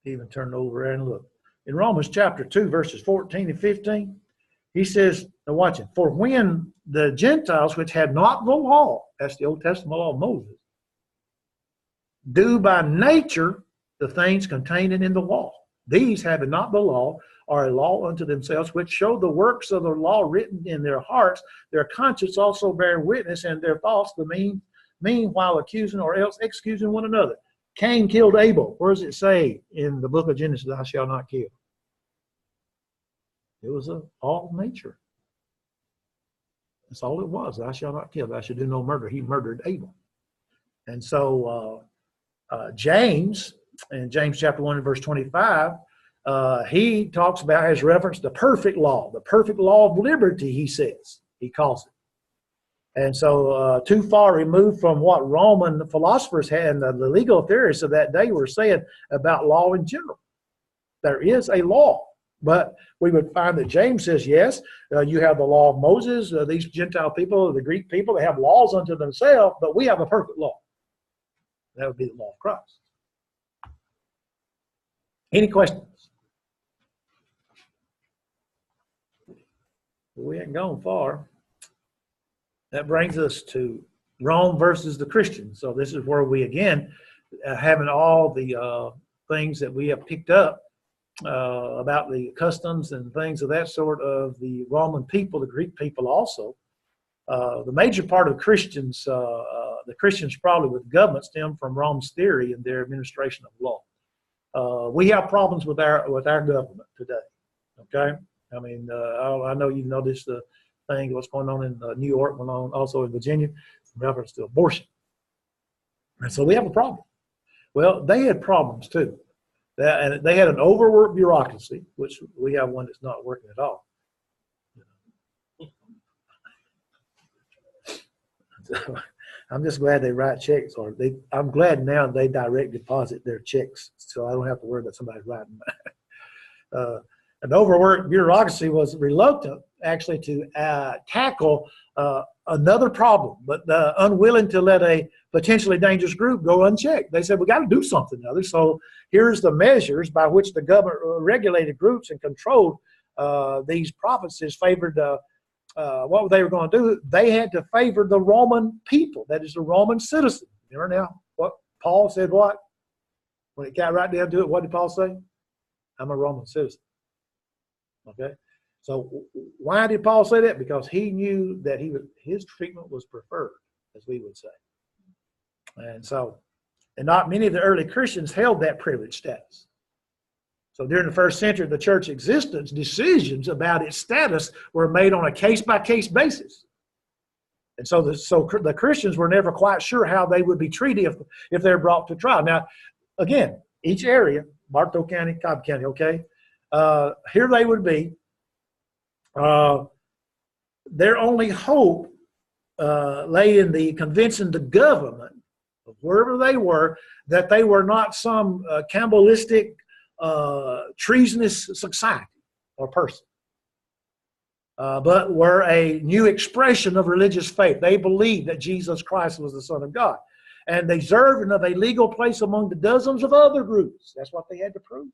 even turn it over and look. In Romans chapter 2, verses 14 and 15, he says, now watch it. For when the Gentiles, which had not the law, that's the Old Testament law of Moses, do by nature the things contained in the law, these having not the law are a law unto themselves, which show the works of the law written in their hearts, their conscience also bear witness, and their thoughts the meanwhile accusing or else excusing one another. Cain killed Abel. Where does it say in the book of Genesis, thou shalt not kill? It was all nature. That's all it was. Thou shalt not kill. Thou shalt do no murder. He murdered Abel. And so James, in James chapter 1 and verse 25, he talks about, has referenced the perfect law of liberty, he says. He calls it. And so too far removed from what Roman philosophers had and the legal theorists of that day were saying about law in general. There is a law. But we would find that James says, yes, you have the law of Moses, these Gentile people, the Greek people, they have laws unto themselves, but we have a perfect law. That would be the law of Christ. Any questions? We haven't gone far. That brings us to Rome versus the Christians. So this is where we, again, having all the things that we have picked up about the customs and things of that sort of the Roman people, the Greek people also. The major part of Christians the Christians' problem with government stem from Rome's theory in their administration of law. We have problems with our government today. Okay, I mean, I know you noticed the thing what's going on in New York, went on also in Virginia, in reference to abortion, and so we have a problem. Well, they had problems too, and they had an overworked bureaucracy, which we have one that's not working at all. I'm just glad they write checks, or I'm glad now they direct deposit their checks, so I don't have to worry about somebody writing them. An overworked bureaucracy was reluctant, actually, to tackle another problem, but unwilling to let a potentially dangerous group go unchecked. They said, we got to do something other. So here's the measures by which the government regulated groups and controlled these prophecies favored what they were going to do. They had to favor the Roman people, that is the Roman citizen. Remember now what Paul said, what? When it got right down to it, what did Paul say? I'm a Roman citizen. Okay? So why did Paul say that? Because he knew that his treatment was preferred, as we would say. And so, and not many of the early Christians held that privileged status. So during the first century of the church existence, decisions about its status were made on a case-by-case basis. And so the Christians were never quite sure how they would be treated if they're brought to trial. Now, again, each area, Bartow County, Cobb County, okay, here they would be. Their only hope lay in the convincing the government of wherever they were that they were not some cannibalistic, treasonous society or person, but were a new expression of religious faith. They believed that Jesus Christ was the Son of God, and they deserved of a legal place among the dozens of other groups. That's what they had to prove.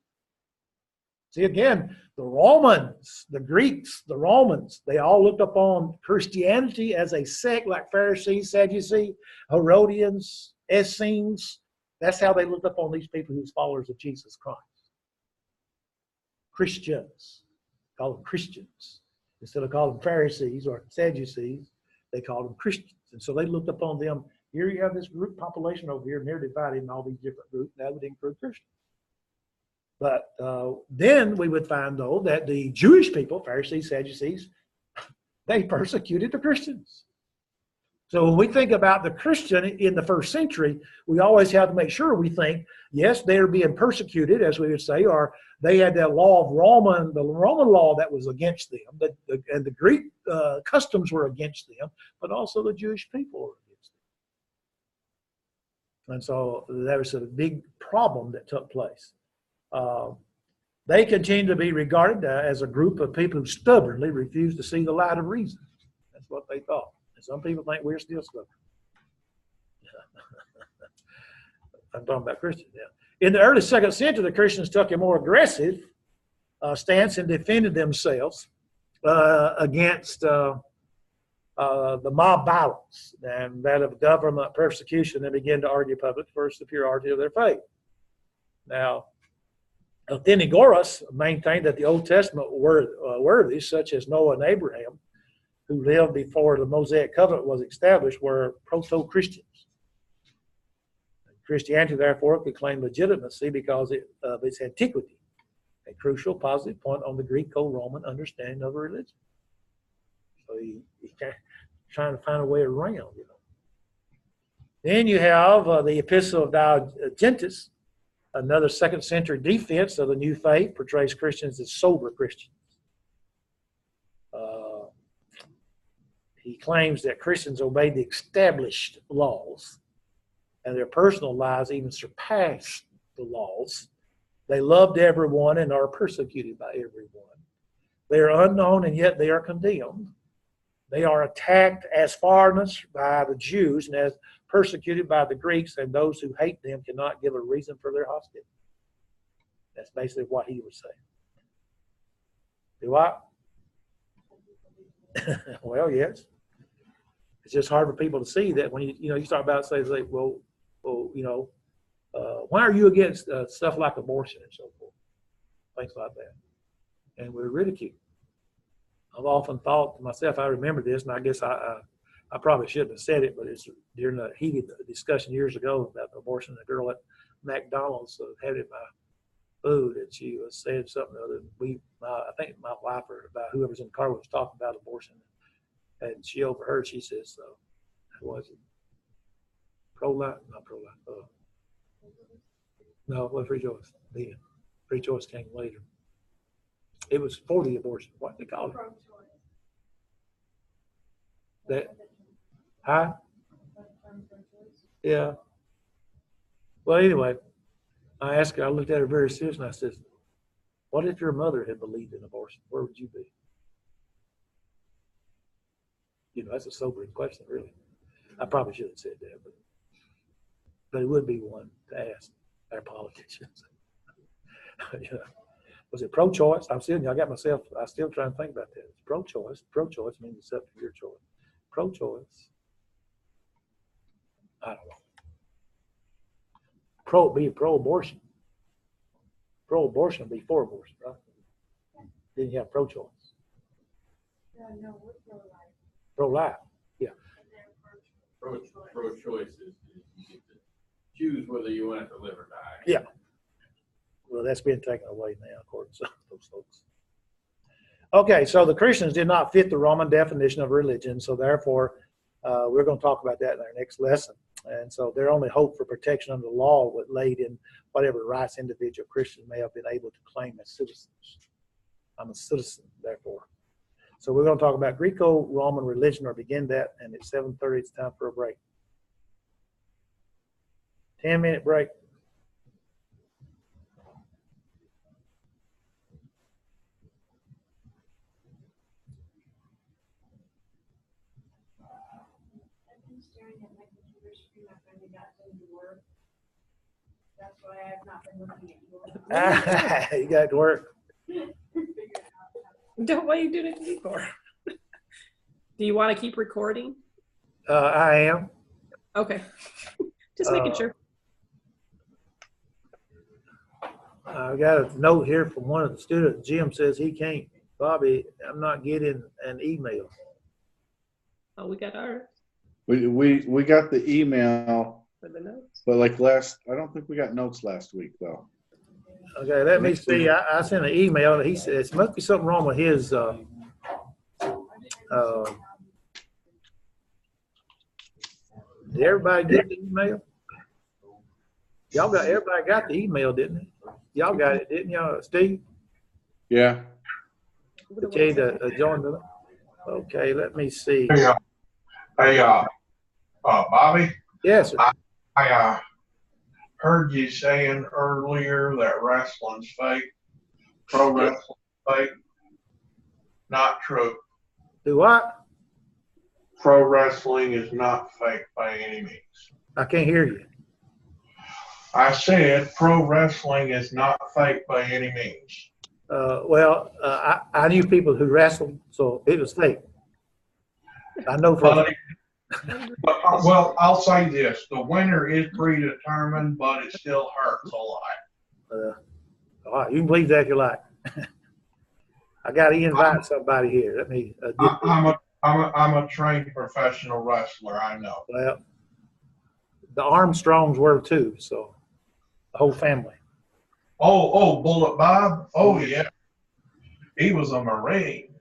See, again, the Romans, the Greeks, the Romans, they all looked upon Christianity as a sect like Pharisees, Sadducees, Herodians, Essenes. That's how they looked upon these people who were followers of Jesus Christ. Christians, call them Christians. Instead of calling them Pharisees or Sadducees, they called them Christians. And so they looked upon them. Here you have this group population over here, and they're divided in all these different groups. That would include Christians. But then we would find, though, that the Jewish people, Pharisees, Sadducees, they persecuted the Christians. So when we think about the Christian in the first century, we always have to make sure we think, yes, they're being persecuted, as we would say, or they had that law of the Roman law that was against them, and the Greek customs were against them, but also the Jewish people were against them. And so there was a big problem that took place. They continue to be regarded as a group of people who stubbornly refuse to see the light of reason. That's what they thought. And some people think we're still stubborn. I'm talking about Christians now. In the early second century, the Christians took a more aggressive stance and defended themselves against the mob violence and that of government persecution, and began to argue publicly for the superiority of their faith. Now, Athenagoras maintained that the Old Testament worthies, such as Noah and Abraham, who lived before the Mosaic covenant was established, were proto-Christians. Christianity, therefore, could claim legitimacy because of its antiquity, a crucial positive point on the Greco-Roman understanding of religion. So he's trying to find a way around, you know. Then you have the Epistle of Diognetus, another second century defense of the new faith, portrays Christians as sober Christians. He claims that Christians obey the established laws, and their personal lives even surpass the laws. They loved everyone and are persecuted by everyone. They are unknown, and yet they are condemned. They are attacked as foreigners by the Jews and as persecuted by the Greeks, and those who hate them cannot give a reason for their hostility. That's basically what he was saying. Do I? Well, yes. It's just hard for people to see that when you start about saying, well, why are you against stuff like abortion and so forth, things like that, and we're ridiculed. I've often thought to myself, I remember this, and I guess I I probably shouldn't have said it, but it's during a heated discussion years ago about abortion. The girl at McDonald's had it my food, and she was saying something other. I think my wife or about whoever's in the car was talking about abortion, and she overheard. She says, "Was it pro-life? Not pro-life. No, it was free choice. Then free choice came later. It was for the abortion. What they call it? That, huh? Yeah. Well, anyway, I asked her. I looked at her very seriously, and I said, "What if your mother had believed in abortion? Where would you be?" You know, that's a sobering question, really. I probably should have said that, but it would be one to ask our politicians. You know, was it pro-choice? I'm still, I got myself. I still trying to think about that. It's pro-choice. Pro-choice means it's up to your choice. Pro-choice. I don't know. Be pro-abortion. Pro-abortion would be for abortion, right? Then you have pro-choice. No, we're pro-life. Pro-life. Yeah. Pro-choice is you get to choose whether you want to live or die. Yeah. Well, that's been taken away now, according to some of those folks. Okay, so the Christians did not fit the Roman definition of religion, so therefore we're going to talk about that in our next lesson. And so their only hope for protection under the law was laid in whatever rights individual Christians may have been able to claim as citizens. I'm a citizen, therefore. So we're going to talk about Greco-Roman religion, or begin that, and at 7:30 it's time for a break. 10-minute break. That's why I've not been looking at yours. You got to work. Don't what are you doing it for? Do you want to keep recording? I am. Okay. Just making sure. I got a note here from one of the students. Jim says he can't. Bobby, I'm not getting an email. Oh, we got ours We got the email, for the notes. but I don't think we got notes last week though. Okay, let me see. I sent an email. He says must be something wrong with his. Did everybody get the email? Everybody got the email, didn't they? Y'all got it, didn't y'all, Steve? Yeah. Okay, to join the. Okay, let me see. Hey, Bobby. Yes, sir. I heard you saying earlier that wrestling's fake, pro wrestling's fake. Not true. Do what? Pro wrestling is not fake by any means. I can't hear you. I said pro wrestling is not fake by any means. I knew people who wrestled, so it was fake. I know for Well, I'll say this: the winner is predetermined, but it still hurts a lot. all right, you can believe that if you like. I got to invite somebody here. Let me. I'm a trained professional wrestler. I know. Well, the Armstrongs were too, so the whole family. Oh, Bullet Bob. Oh yeah, he was a Marine.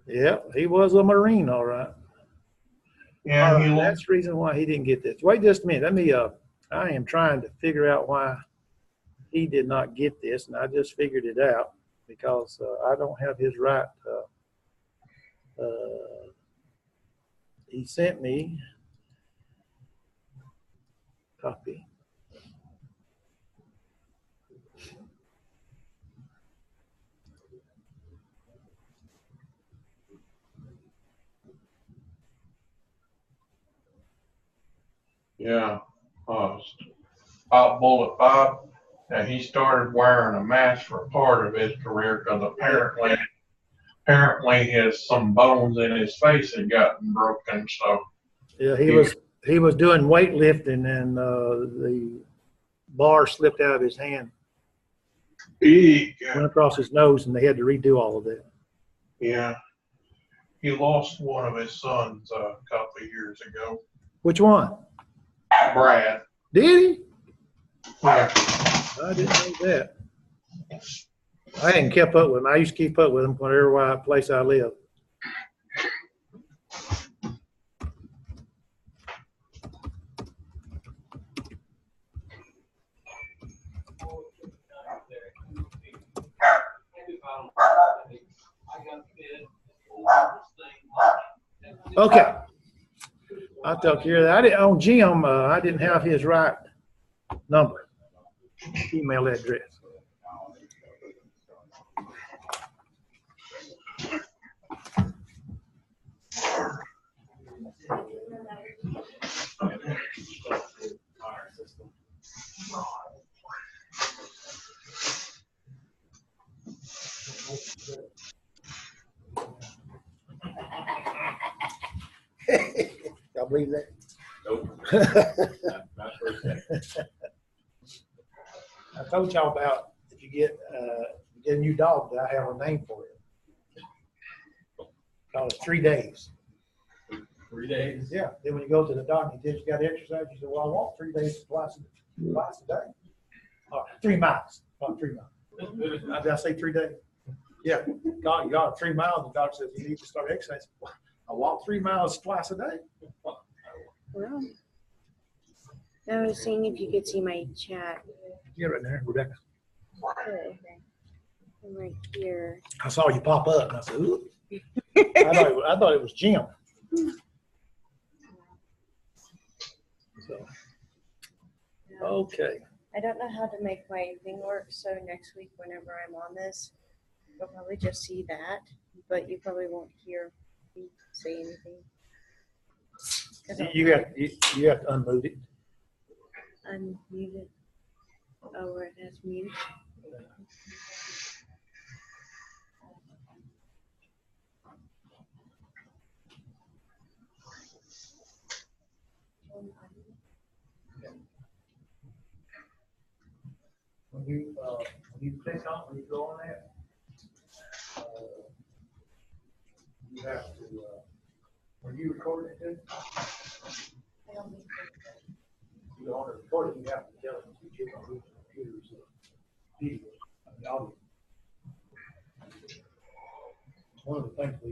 Yeah, he was a Marine, all right. Yeah, that's the reason why he didn't get this. Wait just a minute. Let me. I am trying to figure out why he did not get this, and I just figured it out because I don't have his right. He sent me copy. Yeah, Bullet Bob, and he started wearing a mask for part of his career because apparently some bones in his face had gotten broken. So yeah, he was doing weightlifting, and the bar slipped out of his hand, went across his nose, and they had to redo all of that. Yeah, He lost one of his sons a couple of years ago. Which one? Brad. Did he? Yeah. I didn't know that. I hadn't kept up with him. I used to keep up with him whenever place I live. Okay. I took care of that. On Jim, I didn't have his right number, email address. Y'all believe that? Nope. Not for a second. I told y'all about if you get a new dog, that I have a name for it. Called it 3 days. 3 days? Yeah. Then when you go to the doctor, he tells you got to exercise. You say, well, I walk 3 days twice a day. 3 miles. Not 3 miles. Did I say 3 days? Yeah. God, you got 3 miles. The doctor says you need to start exercising. I walk 3 miles twice a day. Well, I was seeing if you could see my chat. Yeah, right there, Rebecca. Okay. I'm right here. I saw you pop up, and I said, ooh. I thought it was Jim. So, okay. I don't know how to make my thing work, so next week, whenever I'm on this, you'll probably just see that, but you probably won't hear me say anything. You have to unmute it. Unmute it. Oh, where it has mute. When you click on, when you go on that, you have to, were you recording it too? You don't want to record it, you have to tell them to get on the computer's video, the audio. One of the things we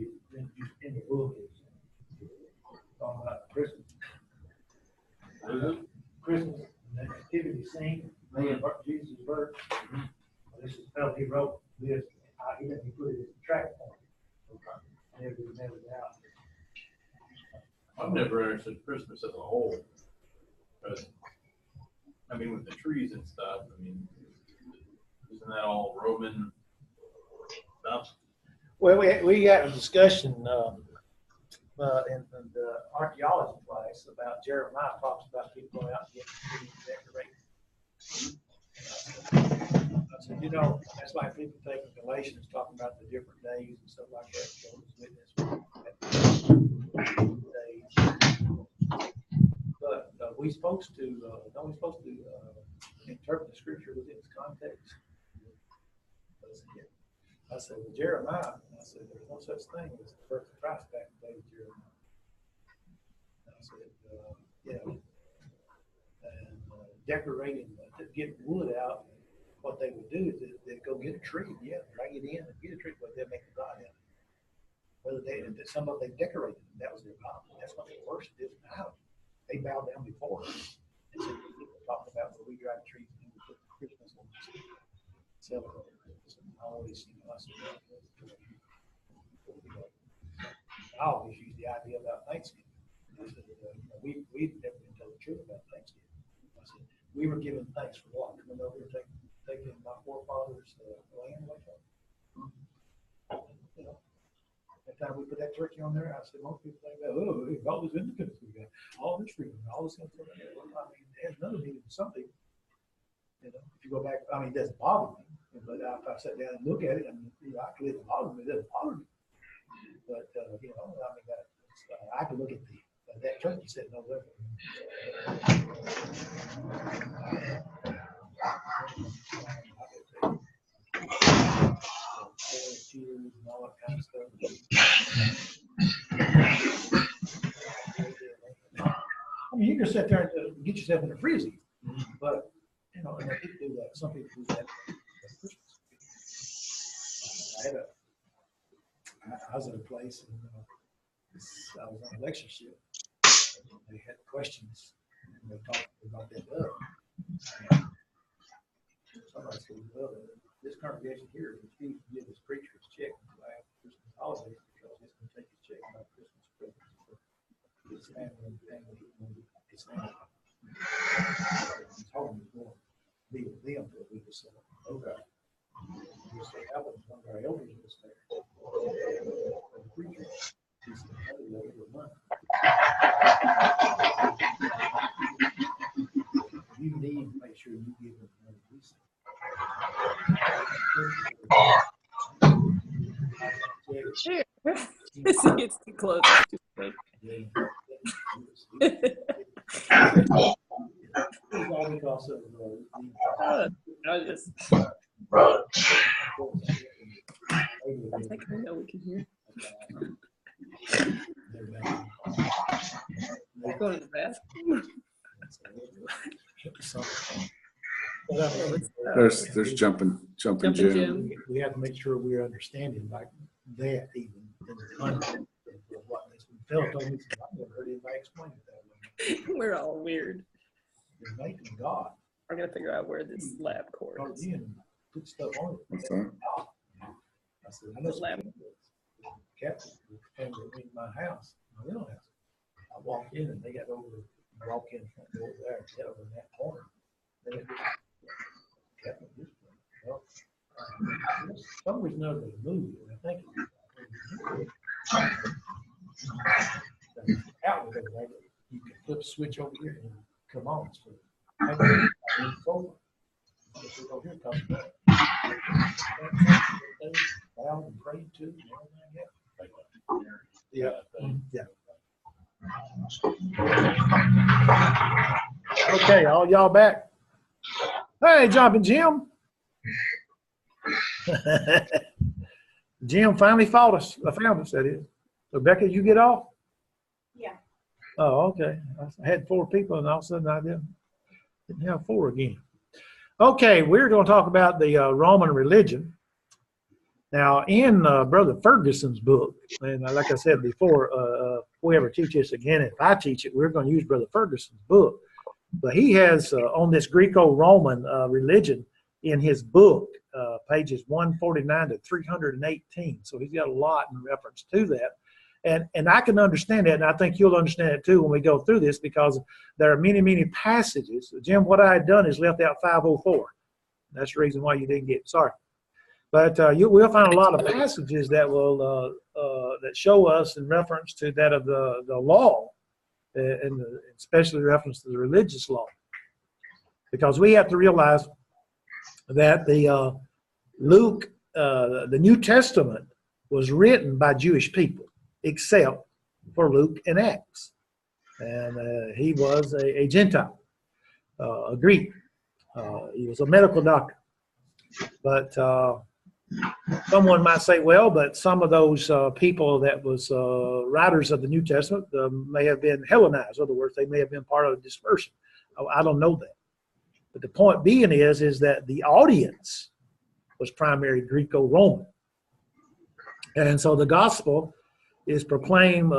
in the book is talking about Christmas. Christmas, the nativity scene, Jesus' birth. This is how he wrote this. He put it as a track point. Never it out. I've never understood Christmas as a whole. But, I mean, with the trees and stuff, I mean, isn't that all Roman stuff? Well, we had a discussion in the archaeology class about Jeremiah talks about people going out and getting trees decorated. I said, you know, that's like people taking Galatians, talking about the different days and stuff like that. But we supposed to, don't we supposed to interpret the scripture within its context? I said, well, Jeremiah, I said, there's no such thing as the birth of Christ back in the day of Jeremiah. I said, and decorating, getting wood out, what they would do is they'd go get a tree, drag it in and get a tree, but they'd make a god out of it. Whether some of them decorated it, that was their god. That's what they worshiped is now. They bowed down before it. And so people talk about where we drive trees and we put Christmas on the celebrate. I always, I always use the idea about Thanksgiving. I said, we've never been told the truth about Thanksgiving. I said, we were given thanks for what? Coming over and taking my forefathers' land away from them. You know, that time we put that turkey on there, I said, most people think, oh, all this independence we got, all this freedom, all this stuff. I mean, it has another meaning to some people. You know, if you go back, I mean, it doesn't bother me. But if I sit down and look at it, and I can live bother me, it doesn't bother me. But you know, I mean, I can look at that turkey sitting over there. And all that kind of stuff. yourself in a frizzy. But, you know, and they do that. Some people do that at Christmas. I was at a place and I was on a lectureship. They had questions and they talked about that up. Somebody said, well, this congregation here refused to give his preacher his check until after Christmas holidays because he's going to take his check and buy Christmas presents for his family and his family. He told me he was going to be with them for a week or so. Okay. He said, that was one of our elders was there. The preacher, he said, that was over money. You need to make sure you give him money. He said, It gets too close. I just. I think I know we can hear. Go to the bathroom. There's jumping Jim. We have to make sure we're understanding like that even in the context of what this Phil told me. I've never heard anybody explain it that way. We're all weird. You're making God. I'm gonna figure out where this lab cord is. Put stuff on it. What's that? I said, I know The lab. Captain came to me my house, my rental house. I walked in and they got over, walk in front door there, get over in that corner. Then it Captain, well, for some reason or other they moved it. I think it's outlet over there. You can flip a switch over here and come on. So I went over. Go here, come back. Loud and prayed to and everything. Yeah. Yeah. Okay, all y'all back. Hey, Jumping Jim. Jim finally found us, that is. Rebecca, you get off? Yeah. Oh, okay. I had 4 people and all of a sudden I didn't have 4 again. Okay, we're going to talk about the Roman religion. Now, in Brother Ferguson's book, and like I said before, if we ever teach this again, if I teach it, we're going to use Brother Ferguson's book. But he has on this Greco-Roman religion in his book, pages 149 to 318. So he's got a lot in reference to that. And I can understand that, and I think you'll understand it too when we go through this, because there are many, many passages. Jim, what I had done is left out 504. That's the reason why you didn't get it. Sorry. But we'll find a lot of passages that will that show us in reference to that of the law, and especially reference to the religious law, because we have to realize that the Luke, the New Testament, was written by Jewish people, except for Luke and Acts, and he was a Gentile, a Greek. He was a medical doctor, but someone might say, well, but some of those people that was writers of the New Testament may have been Hellenized. In other words, they may have been part of the dispersion. I don't know that. But the point being is that the audience was primarily Greco-Roman. And so the gospel is proclaimed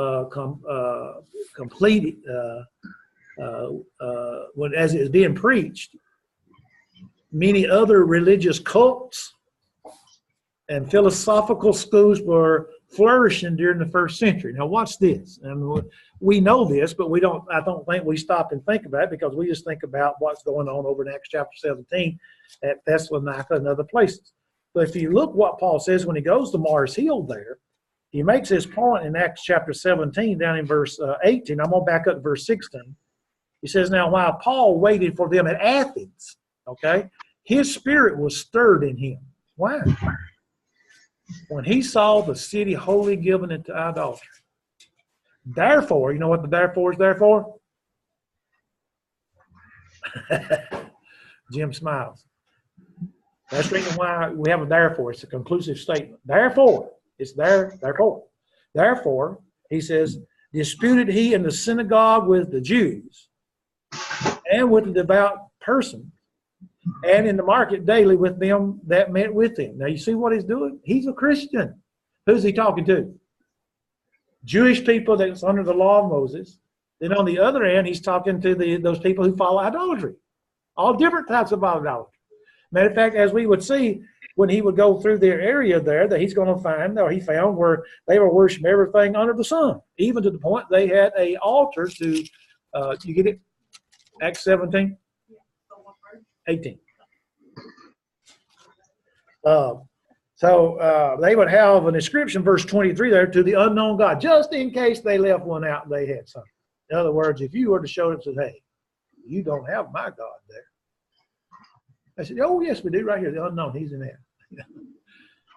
complete as it is being preached. Many other religious cults and philosophical schools were flourishing during the first century. Now, watch this. And we know this, but I don't think we stop and think about it, because we just think about what's going on over in Acts chapter 17 at Thessalonica and other places. But if you look what Paul says when he goes to Mars Hill there, he makes his point in Acts chapter 17 down in verse 18. I'm going to back up to verse 16. He says, now while Paul waited for them at Athens, okay, his spirit was stirred in him. Why? When he saw the city wholly given into idolatry. Therefore, you know what the therefore is there for? Jim smiles. That's the reason why we have a therefore. It's a conclusive statement. Therefore, it's there, therefore. Therefore, he says, disputed he in the synagogue with the Jews and with the devout person, and in the market daily with them that met with him. Now you see what he's doing? He's a Christian. Who's he talking to? Jewish people that's under the law of Moses. Then on the other hand, he's talking to those people who follow idolatry. All different types of idolatry. Matter of fact, as we would see when he would go through their area there, that he's going to find, or he found, where they were worshiping everything under the sun, even to the point they had a altar to, you get it? Acts 17? 18. So they would have an inscription, verse 23 there, to the unknown God, just in case they left one out and they had something. In other words, if you were to show them and say, hey, you don't have my God there. I said, oh, yes, we do right here. The unknown, he's in there.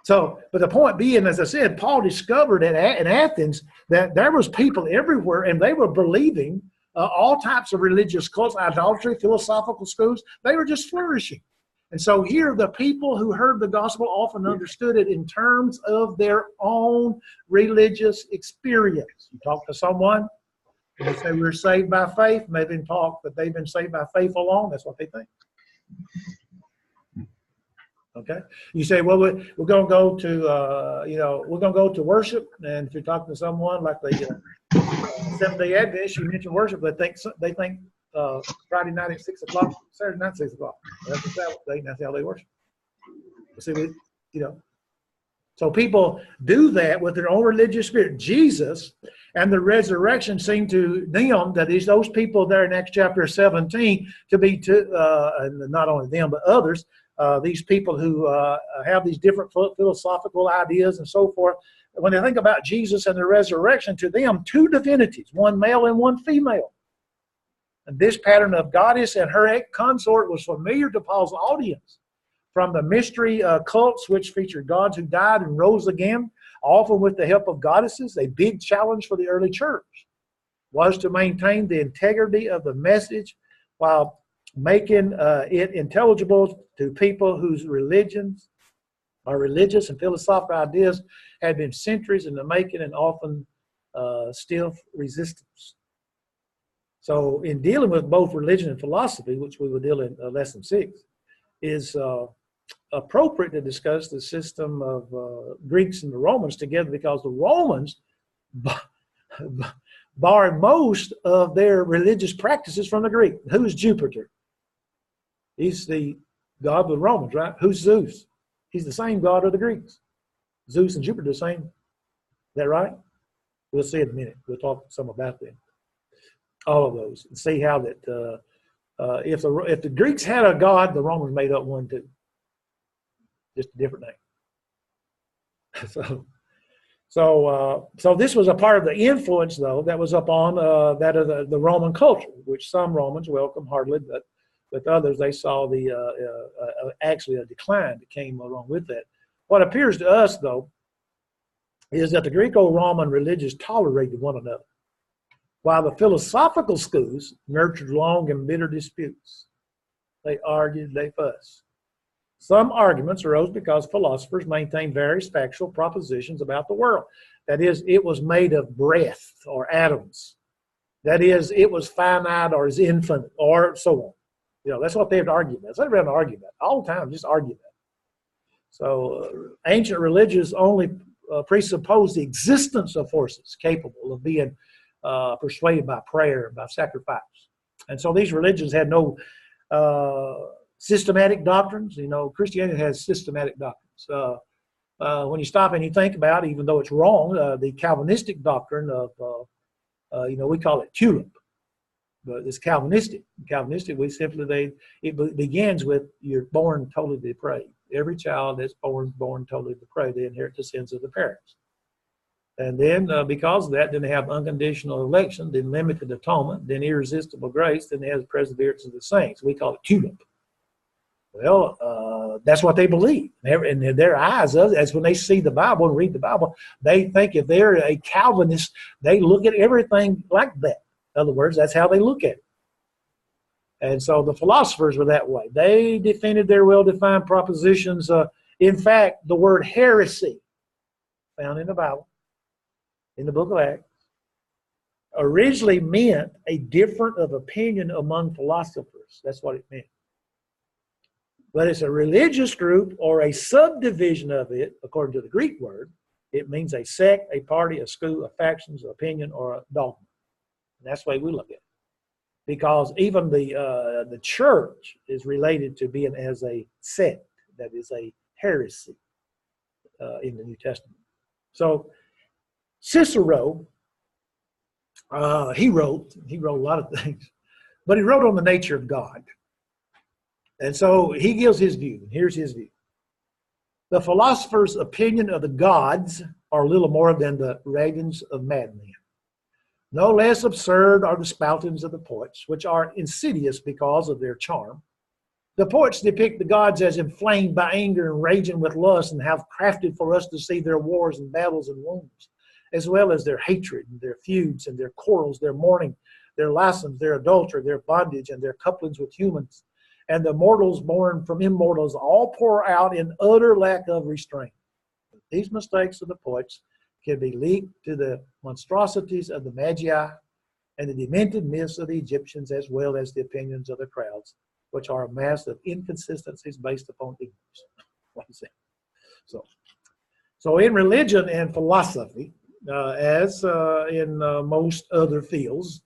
So, but the point being, as I said, Paul discovered in Athens that there was people everywhere, and they were believing all types of religious cults, idolatry, philosophical schools. They were just flourishing. And so here, the people who heard the gospel often understood it in terms of their own religious experience. You talk to someone, and they say we're saved by faith, and they've been taught that they've been saved by faith alone. That's what they think. Okay, you say, well, we're going to go to, we're going to go to worship, and if you're talking to someone like the Seventh-day Adventists, you mention worship, they think Friday night at 6 o'clock, Saturday night at 6 o'clock. That's how they worship. See, so people do that with their own religious spirit. Jesus and the resurrection seem to them, that is, those people there in Acts chapter 17, to be, and not only them, but others, these people who have these different philosophical ideas and so forth, when they think about Jesus and the resurrection, to them, two divinities, one male and one female. And this pattern of goddess and her consort was familiar to Paul's audience. From the mystery cults, which featured gods who died and rose again, often with the help of goddesses, a big challenge for the early church was to maintain the integrity of the message while making it intelligible to people whose religions or religious and philosophical ideas had been centuries in the making and often still resistance. So in dealing with both religion and philosophy, which we will deal in lesson 6, is appropriate to discuss the system of Greeks and the Romans together, because the Romans borrowed most of their religious practices from the Greek. Who's Jupiter? He's the god of the Romans, right? Who's Zeus? He's the same god of the Greeks. Zeus and Jupiter are the same. Is that right? We'll see in a minute. We'll talk some about them. All of those. And see how that if the Greeks had a god, the Romans made up one too. Just a different name. So this was a part of the influence, though, that was upon that of the Roman culture, which some Romans welcomed heartily, but with others they saw actually a decline that came along with that. What appears to us, though, is that the Greco-Roman religions tolerated one another, while the philosophical schools nurtured long and bitter disputes. They argued, they fussed. Some arguments arose because philosophers maintained various factual propositions about the world. That is, it was made of breath or atoms. That is, it was finite or is infinite or so on. That's what they would argue about. They would argue about all the time, just argue about. So ancient religions only presupposed the existence of forces capable of being persuaded by prayer, by sacrifice. And so these religions had no systematic doctrines. Christianity has systematic doctrines. When you stop and you think about it, even though it's wrong, the Calvinistic doctrine of, we call it tulip, but it's Calvinistic. Calvinistic, it begins with you're born totally depraved. Every child that's born totally depraved, they inherit the sins of the parents. And then because of that, then they have unconditional election, then limited atonement, then irresistible grace, then they have the perseverance of the saints. We call it tulip. Well, that's what they believe. And in their eyes, as when they see the Bible and read the Bible, they think if they're a Calvinist, they look at everything like that. In other words, that's how they look at it. And so the philosophers were that way. They defended their well-defined propositions. In fact, the word heresy, found in the Bible, in the book of Acts, originally meant a difference of opinion among philosophers. That's what it meant. But it's a religious group or a subdivision of it, according to the Greek word. It means a sect, a party, a school, a faction, an opinion, or a dogma. And that's the way we look at it. Because even the church is related to being as a sect, that is a heresy in the New Testament. So Cicero, he wrote a lot of things, but he wrote on the nature of God. And so he gives his view. Here's his view. The philosopher's opinion of the gods are little more than the ravings of madmen. No less absurd are the spoutings of the poets, which are insidious because of their charm. The poets depict the gods as inflamed by anger and raging with lust, and have crafted for us to see their wars and battles and wounds, as well as their hatred and their feuds and their quarrels, their mourning, their license, their adultery, their bondage, and their couplings with humans. And the mortals born from immortals all pour out in utter lack of restraint. These mistakes of the poets can be linked to the monstrosities of the Magi and the demented myths of the Egyptians, as well as the opinions of the crowds, which are a mass of inconsistencies based upon ignorance. What is that? So in religion and philosophy, as in most other fields,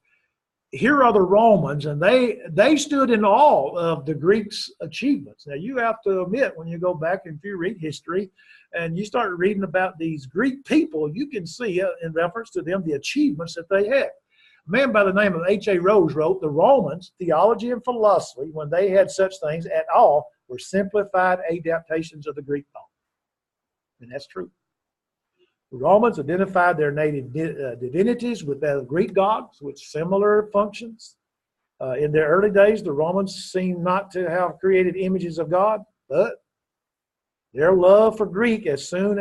here are the Romans, and they stood in awe of the Greeks' achievements. Now, you have to admit, when you go back and if you read history and you start reading about these Greek people, you can see in reference to them the achievements that they had. A man by the name of H.A. Rose wrote, the Romans, theology and philosophy, when they had such things at all, were simplified adaptations of the Greek thought. And that's true. The Romans identified their native divinities with the Greek gods with similar functions. In their early days, the Romans seemed not to have created images of God, but their love for Greek as soon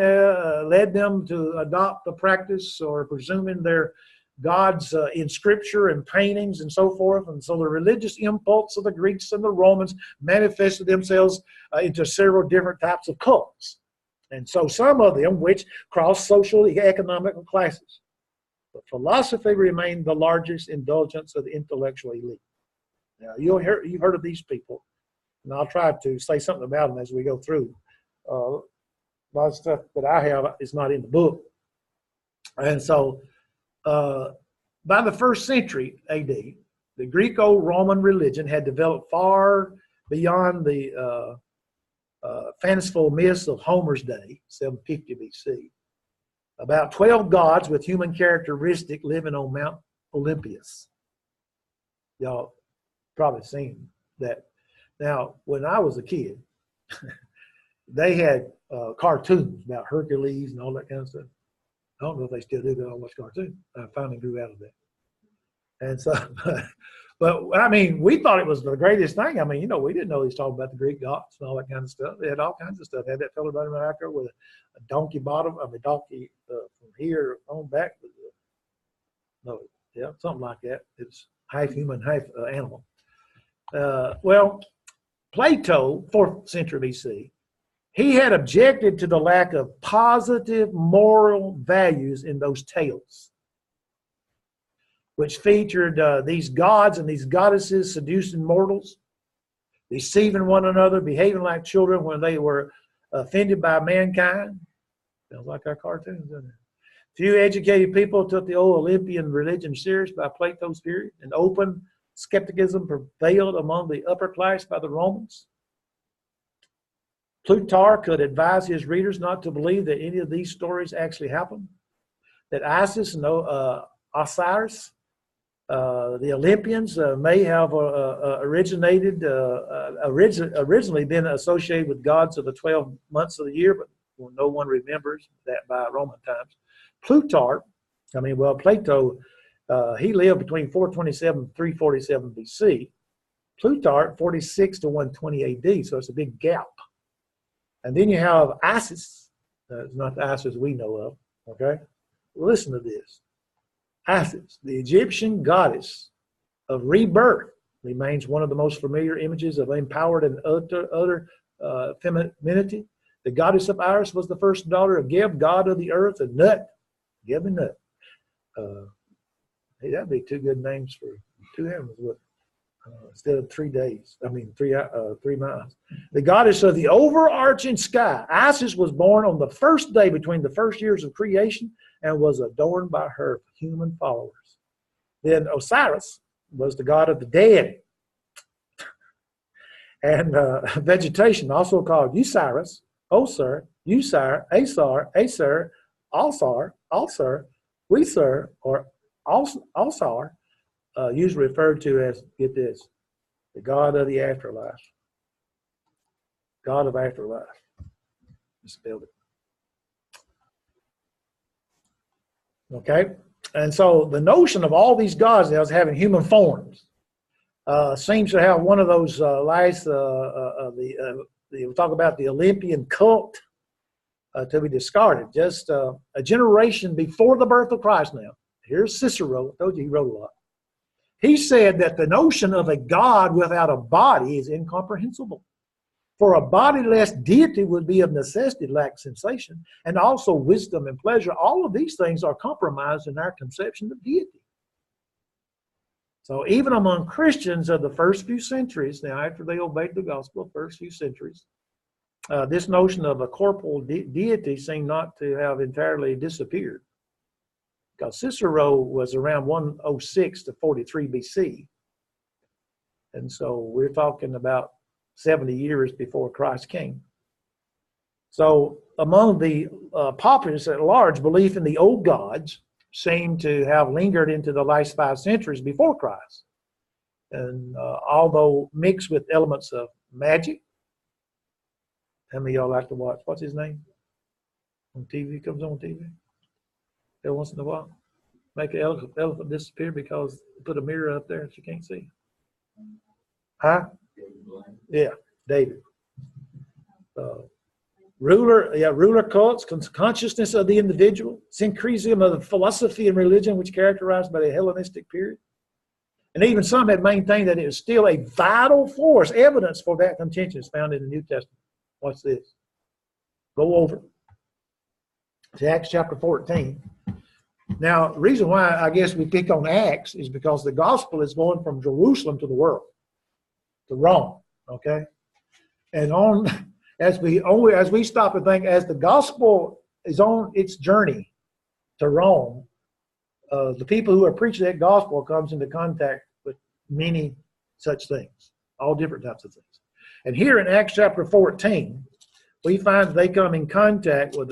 led them to adopt the practice or presuming their gods in scripture and paintings and so forth. And so the religious impulse of the Greeks and the Romans manifested themselves into several different types of cults. And so some of them which crossed social and economic classes. But philosophy remained the largest indulgence of the intellectual elite. Now, you've heard of these people, and I'll try to say something about them as we go through. A lot of stuff that I have is not in the book. And so by the 1st century A.D., the Greco-Roman religion had developed far beyond the fanciful myths of Homer's day, 750 BC. About 12 gods with human characteristic living on Mount Olympus. Y'all probably seen that. Now, when I was a kid, they had cartoons about Hercules and all that kind of stuff. I don't know if they still do that on much cartoons. I finally grew out of that. And so, but I mean, we thought it was the greatest thing. I mean, you know, we didn't know he was talking about the Greek gods and all that kind of stuff. They had all kinds of stuff. They had that fellow running around out there with a donkey bottom, donkey from here on back. Something like that. It's half human, half animal. Well, Plato, 4th century BC, he had objected to the lack of positive moral values in those tales, which featured these gods and these goddesses seducing mortals, deceiving one another, behaving like children when they were offended by mankind. Sounds like our cartoons, doesn't it? Few educated people took the old Olympian religion serious by Plato's period, and open skepticism prevailed among the upper class by the Romans. Plutarch could advise his readers not to believe that any of these stories actually happened, that Isis and Osiris, the Olympians, may have originally been associated with gods of the 12 months of the year, but no one remembers that by Roman times. Plato, he lived between 427 and 347 BC. Plutarch, 46 to 120 AD, so it's a big gap. And then you have Isis. It's not the Isis we know of, okay? Listen to this. Isis, the Egyptian goddess of rebirth, remains one of the most familiar images of empowered and utter femininity. The goddess of Iris was the first daughter of Geb, god of the earth, and Nut, Geb and Nut. Hey, that'd be two good names for two heavens, instead of 3 days. I mean, 3 miles. The goddess of the overarching sky. Isis was born on the first day between the first years of creation and was adorned by her human followers. Then Osiris was the god of the dead and vegetation, also called Osiris, Osir, Usir, Asar, Aser, Alsar, Weser, or Alsar, usually referred to as, get this, the god of the afterlife. God of afterlife. Spelled it. Okay? And so the notion of all these gods now as having human forms seems to have one of those lies, we'll talk about the Olympian cult, to be discarded. Just a generation before the birth of Christ now. Here's Cicero. I told you he wrote a lot. He said that the notion of a God without a body is incomprehensible. For a bodiless deity would be of necessity lack sensation, and also wisdom and pleasure. All of these things are compromised in our conception of deity. So even among Christians of the first few centuries, now after they obeyed the gospel, first few centuries, this notion of a corporal deity seemed not to have entirely disappeared. Because Cicero was around 106 to 43 BC. And so we're talking about 70 years before Christ came. So among the populace at large, belief in the old gods seemed to have lingered into the last 5 centuries before Christ. And although mixed with elements of magic, how many of y'all like to watch? What's his name? On TV, comes on TV. Every once in a while. Make an elephant disappear because they put a mirror up there and you can't see. Huh? Yeah, David. Ruler cults, consciousness of the individual, syncretism of the philosophy and religion which characterized by the Hellenistic period. And even some have maintained that it is still a vital force. Evidence for that contention is found in the New Testament. Watch this. Go over to Acts chapter 14. Now, the reason why I guess we pick on Acts is because the gospel is going from Jerusalem to the world, to Rome, okay? And as we stop and think, as the gospel is on its journey to Rome, the people who are preaching that gospel comes into contact with many such things, all different types of things. And here in Acts chapter 14, we find they come in contact with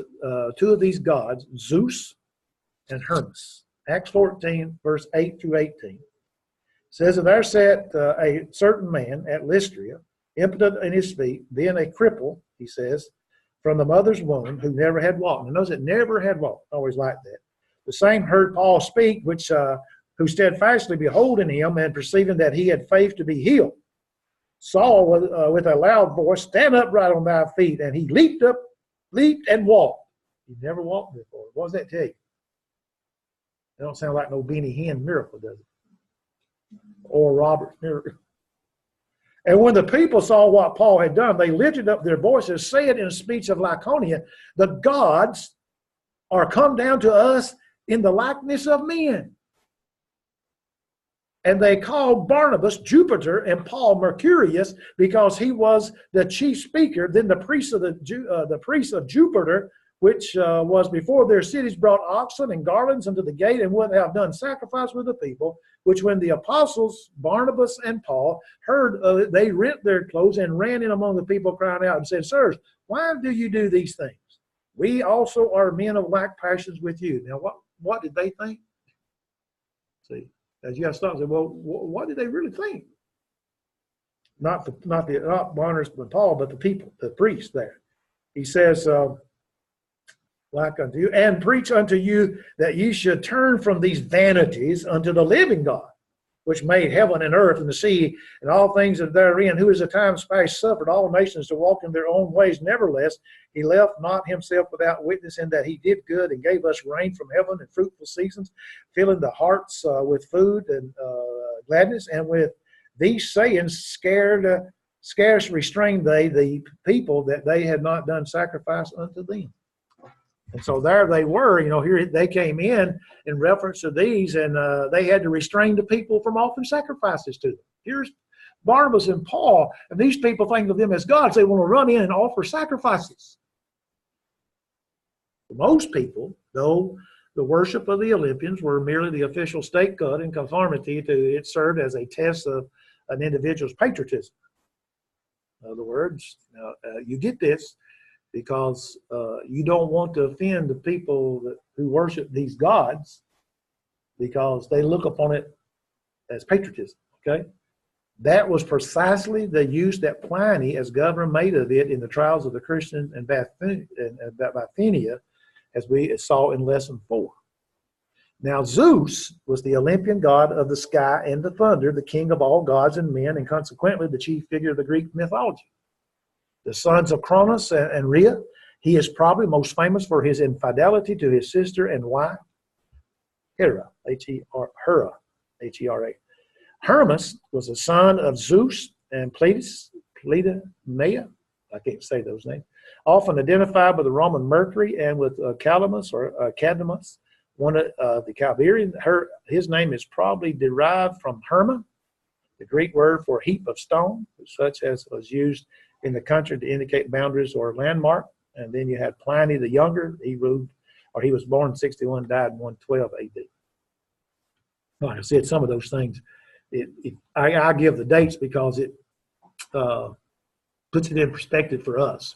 2 of these gods, Zeus and Hermes. Acts 14, verse 8 through 18. Says, and there sat a certain man at Lystra, impotent in his feet, being a cripple, he says, from the mother's womb, who never had walked. And notice it never had walked. Always like that. The same heard Paul speak, who steadfastly beholding him and perceiving that he had faith to be healed, saw with a loud voice, stand upright on thy feet. And he leaped and walked. He never walked before. What does that tell you? That don't sound like no Benny Hinn miracle, does it? Or Robert's miracle. And when the people saw what Paul had done, they lifted up their voices, saying in a speech of Lycaonia, the gods are come down to us in the likeness of men. And they called Barnabas Jupiter and Paul Mercurius because he was the chief speaker. Then the priests of Jupiter, which was before their cities, brought oxen and garlands unto the gate and would have done sacrifice with the people, which when the apostles, Barnabas and Paul, heard, they rent their clothes and ran in among the people crying out and said, sirs, why do you do these things? We also are men of like passions with you. Now, what did they think? See, as you have to stop and say, well, what did they really think? Not Barnabas and Paul, but the people, the priests there. He says, like unto you, and preach unto you that ye should turn from these vanities unto the living God, which made heaven and earth and the sea and all things that therein, who is a time past suffered all nations to walk in their own ways. Nevertheless, he left not himself without witness in that he did good and gave us rain from heaven and fruitful seasons, filling the hearts with food and gladness. And with these sayings scarce restrained they the people that they had not done sacrifice unto them. And so there they were, here they came in reference to these, and they had to restrain the people from offering sacrifices to them. Here's Barnabas and Paul, and these people think of them as gods. They want to run in and offer sacrifices. For most people, though, the worship of the Olympians were merely the official state god in conformity to it served as a test of an individual's patriotism. In other words, you get this because you don't want to offend the people who worship these gods because they look upon it as patriotism, okay? That was precisely the use that Pliny, as governor, made of it in the trials of the Christians in Bithynia, as we saw in lesson 4. Now, Zeus was the Olympian god of the sky and the thunder, the king of all gods and men, and consequently the chief figure of the Greek mythology. The sons of Cronus and Rhea, he is probably most famous for his infidelity to his sister and wife, Hera, H-E-R-A. Hermes was a son of Zeus and Pleiadamia, I can't say those names, often identified with the Roman Mercury and with Calamus or Cadmus, one of the Chaldean. His name is probably derived from Herma, the Greek word for heap of stone, such as was used in the country to indicate boundaries or landmark. And then you had Pliny the Younger. He was born in 61, died in 112 AD. Like I said, some of those things, I give the dates because it puts it in perspective for us.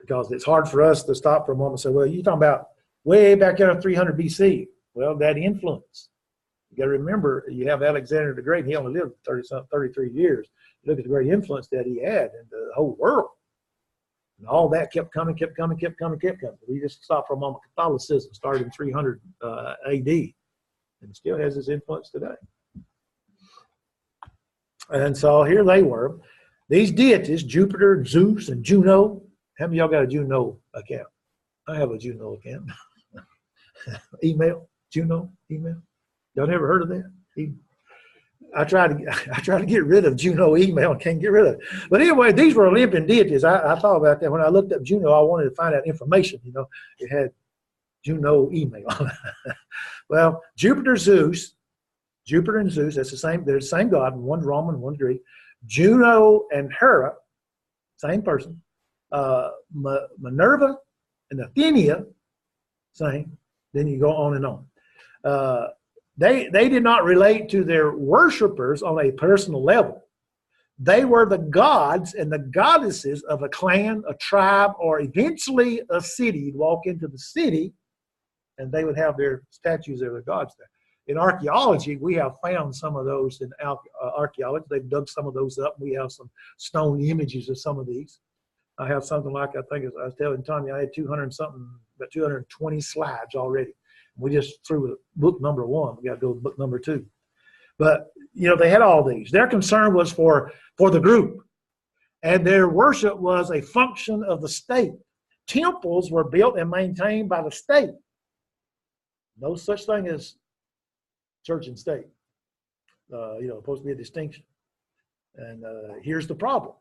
Because it's hard for us to stop for a moment and say, well, you're talking about way back there in 300 BC. Well, that influence. You got to remember, you have Alexander the Great, and he only lived 33 years. Look at the great influence that he had in the whole world. And all that kept coming. We just stopped for a moment. Catholicism started in 300 AD, and still has its influence today. And so here they were. These deities, Jupiter, Zeus, and Juno. How many of y'all got a Juno account? I have a Juno account. Juno email. Y'all never heard of that? I try to get rid of Juno email and can't get rid of it. But anyway, these were Olympian deities. I thought about that when I looked up Juno. I wanted to find out information. It had Juno email. Well, Jupiter and Zeus. That's the same. They're the same god. One's Roman, one's Greek. Juno and Hera, same person. Minerva and Athenia, same. Then you go on and on. They did not relate to their worshipers on a personal level. They were the gods and the goddesses of a clan, a tribe, or eventually a city. You'd walk into the city, and they would have their statues of their gods there. In archaeology, we have found some of those in archaeology. They've dug some of those up. We have some stone images of some of these. I have something like, I think I was telling Tommy, I had 220 slides already. We just threw book number 1. We got to go to book number 2. But, they had all these. Their concern was for the group. And their worship was a function of the state. Temples were built and maintained by the state. No such thing as church and state. Supposed to be a distinction. And here's the problem.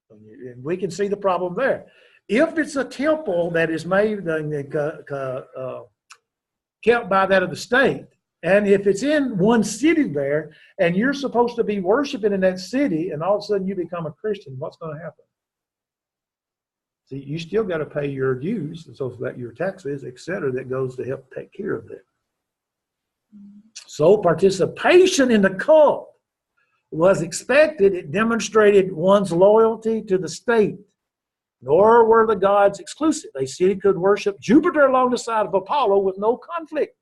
And we can see the problem there. If it's a temple that is made kept by that of the state, and if it's in one city there, and you're supposed to be worshiping in that city, and all of a sudden you become a Christian, what's going to happen? See, you still got to pay your dues, and so that your taxes, etc., that goes to help take care of that. So participation in the cult was expected. It demonstrated one's loyalty to the state. Nor were the gods exclusive. A city could worship Jupiter along the side of Apollo with no conflict.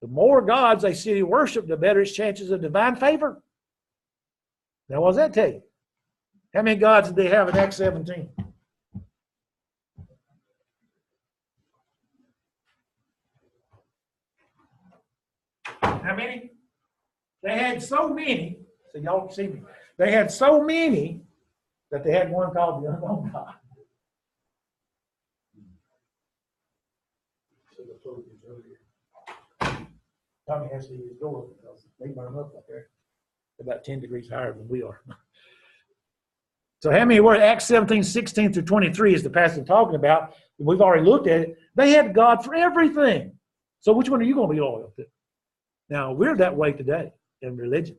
The more gods a city worshiped, the better its chances of divine favor. Now, what does that tell you? How many gods did they have in Acts 17? How many? They had so many, so y'all can see me. They had so many that they had one called the unknown God. Tommy has to use his door because they burn up up there. They're about 10 degrees higher than we are. So how many were Acts 17, 16 through 23 is the passage talking about. We've already looked at it. They had God for everything. So which one are you going to be loyal to? Now, we're that way today in religion.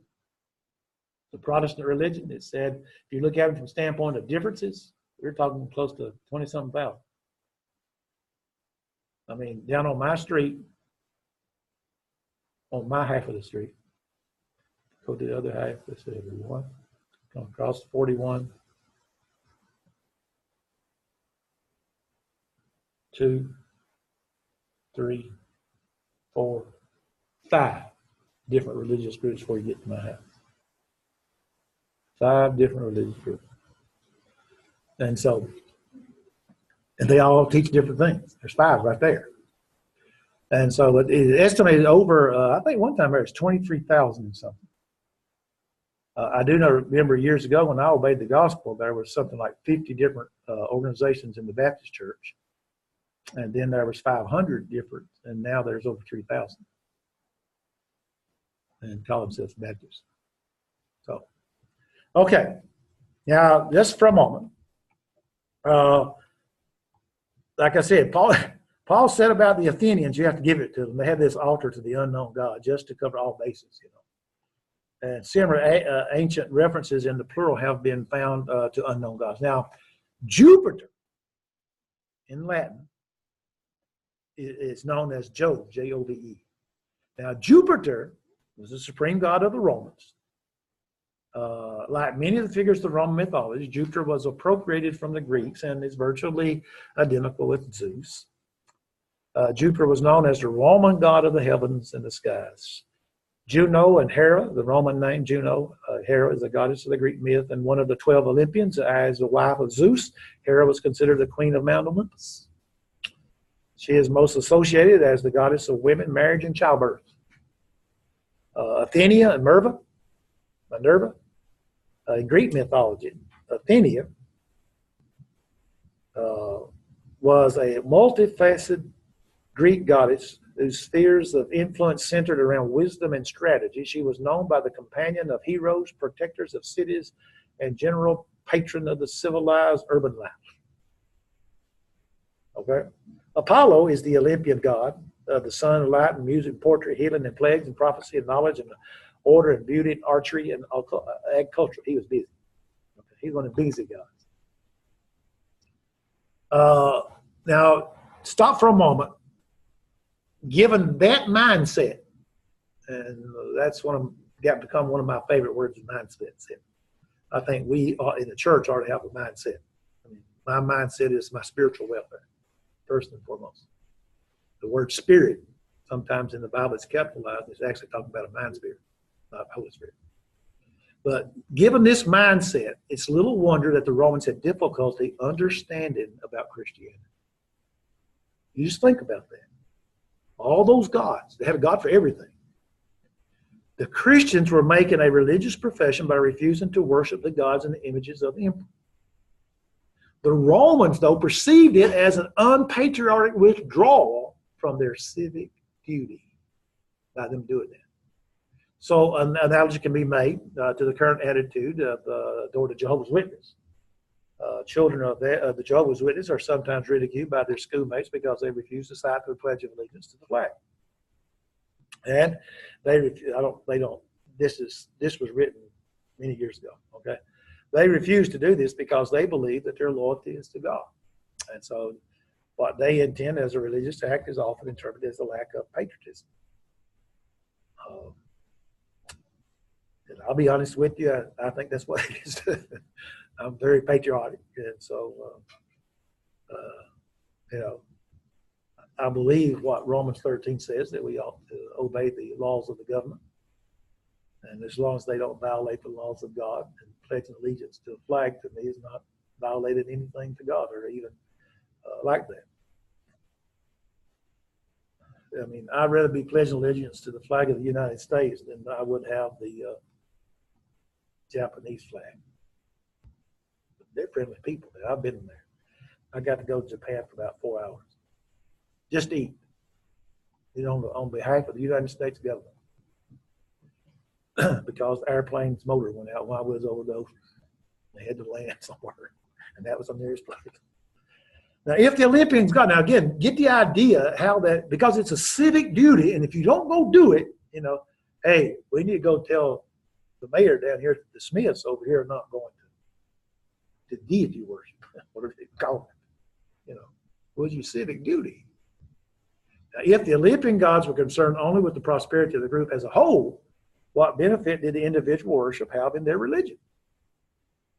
The Protestant religion, it said, if you look at it from the standpoint of differences, we're talking close to 20-something thousand. I mean, down on my street, on my half of the street, go to the other half, let's say everyone, come across 41, 2, 3, 4, 5 different religious groups before you get to my house. 5 different religious groups. And so, and they all teach different things. There's 5 right there. And so it estimated over, I think one time there was 23,000 and something. I do remember years ago when I obeyed the gospel, there was something like 50 different organizations in the Baptist church. And then there was 500 different, and now there's over 3,000. And call themselves Baptists. So, okay. Now, just for a moment. Like I said, Paul said about the Athenians, you have to give it to them. They had this altar to the unknown God just to cover all bases, you know. And similar ancient references in the plural have been found to unknown gods. Now, Jupiter in Latin is known as Jove, Jove. Now, Jupiter was the supreme god of the Romans. Like many of the figures of the Roman mythology, Jupiter was appropriated from the Greeks and is virtually identical with Zeus. Jupiter was known as the Roman god of the heavens and the skies. Juno and Hera, the Roman name Juno, Hera is a goddess of the Greek myth and one of the 12 Olympians. As the wife of Zeus, Hera was considered the queen of Mount Olympus. She is most associated as the goddess of women, marriage, and childbirth. Athenia and Minerva, in Greek mythology, Athenia was a multifaceted Greek goddess whose spheres of influence centered around wisdom and strategy. She was known by the companion of heroes, protectors of cities, and general patron of the civilized urban life. Okay? Apollo is the Olympian god, the sun of light and music, poetry, healing, and plagues, and prophecy, and knowledge, and order, and beauty, and archery, and agriculture. He was busy. Okay? He's one of the busy gods. Now, stop for a moment. Given that mindset, and that's become one of my favorite words, mindset. I think we in the church ought to have a mindset. I mean, my mindset is my spiritual welfare, first and foremost. The word spirit, sometimes in the Bible, it's capitalized. It's actually talking about a mind spirit, not Holy Spirit. But given this mindset, it's little wonder that the Romans had difficulty understanding about Christianity. You just think about that. All those gods, they had a God for everything. The Christians were making a religious profession by refusing to worship the gods and the images of the emperor. The Romans, though, perceived it as an unpatriotic withdrawal from their civic duty by them doing that. So an analogy can be made to the current attitude of the Jehovah's Witness. Children of the Jehovah's Witness are sometimes ridiculed by their schoolmates because they refuse to sign the Pledge of Allegiance to the flag. And this was written many years ago, okay? They refuse to do this because they believe that their loyalty is to God. And so what they intend as a religious act is often interpreted as a lack of patriotism. And I'll be honest with you, I think that's what it is. I'm very patriotic, and so, I believe what Romans 13 says, that we ought to obey the laws of the government. And as long as they don't violate the laws of God, and pledging allegiance to a flag to me is not violating anything to God or even like that. I mean, I'd rather be pledging allegiance to the flag of the United States than I would have the Japanese flag. They're friendly people. I've been there. I got to go to Japan for about 4 hours. Just to eat. On behalf of the United States government. Because the airplane's motor went out while I was over the ocean. They had to land somewhere, and that was the nearest place. Now, if the Olympians got, now again, get the idea how that, because it's a civic duty, and if you don't go do it, hey, we need to go tell the mayor down here, the Smiths over here are not going to deity worship, whatever they call it. Was your civic duty. Now, if the Olympian gods were concerned only with the prosperity of the group as a whole, what benefit did the individual worship have in their religion?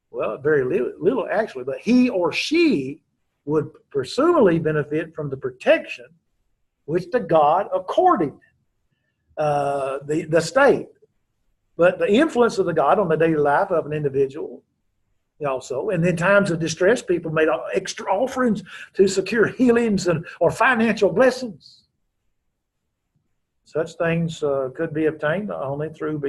Well, very little actually, but he or she would presumably benefit from the protection which the god accorded the state. But the influence of the god on the daily life of an individual also, and in times of distress, people made extra offerings to secure healings or financial blessings. Such things could be obtained only through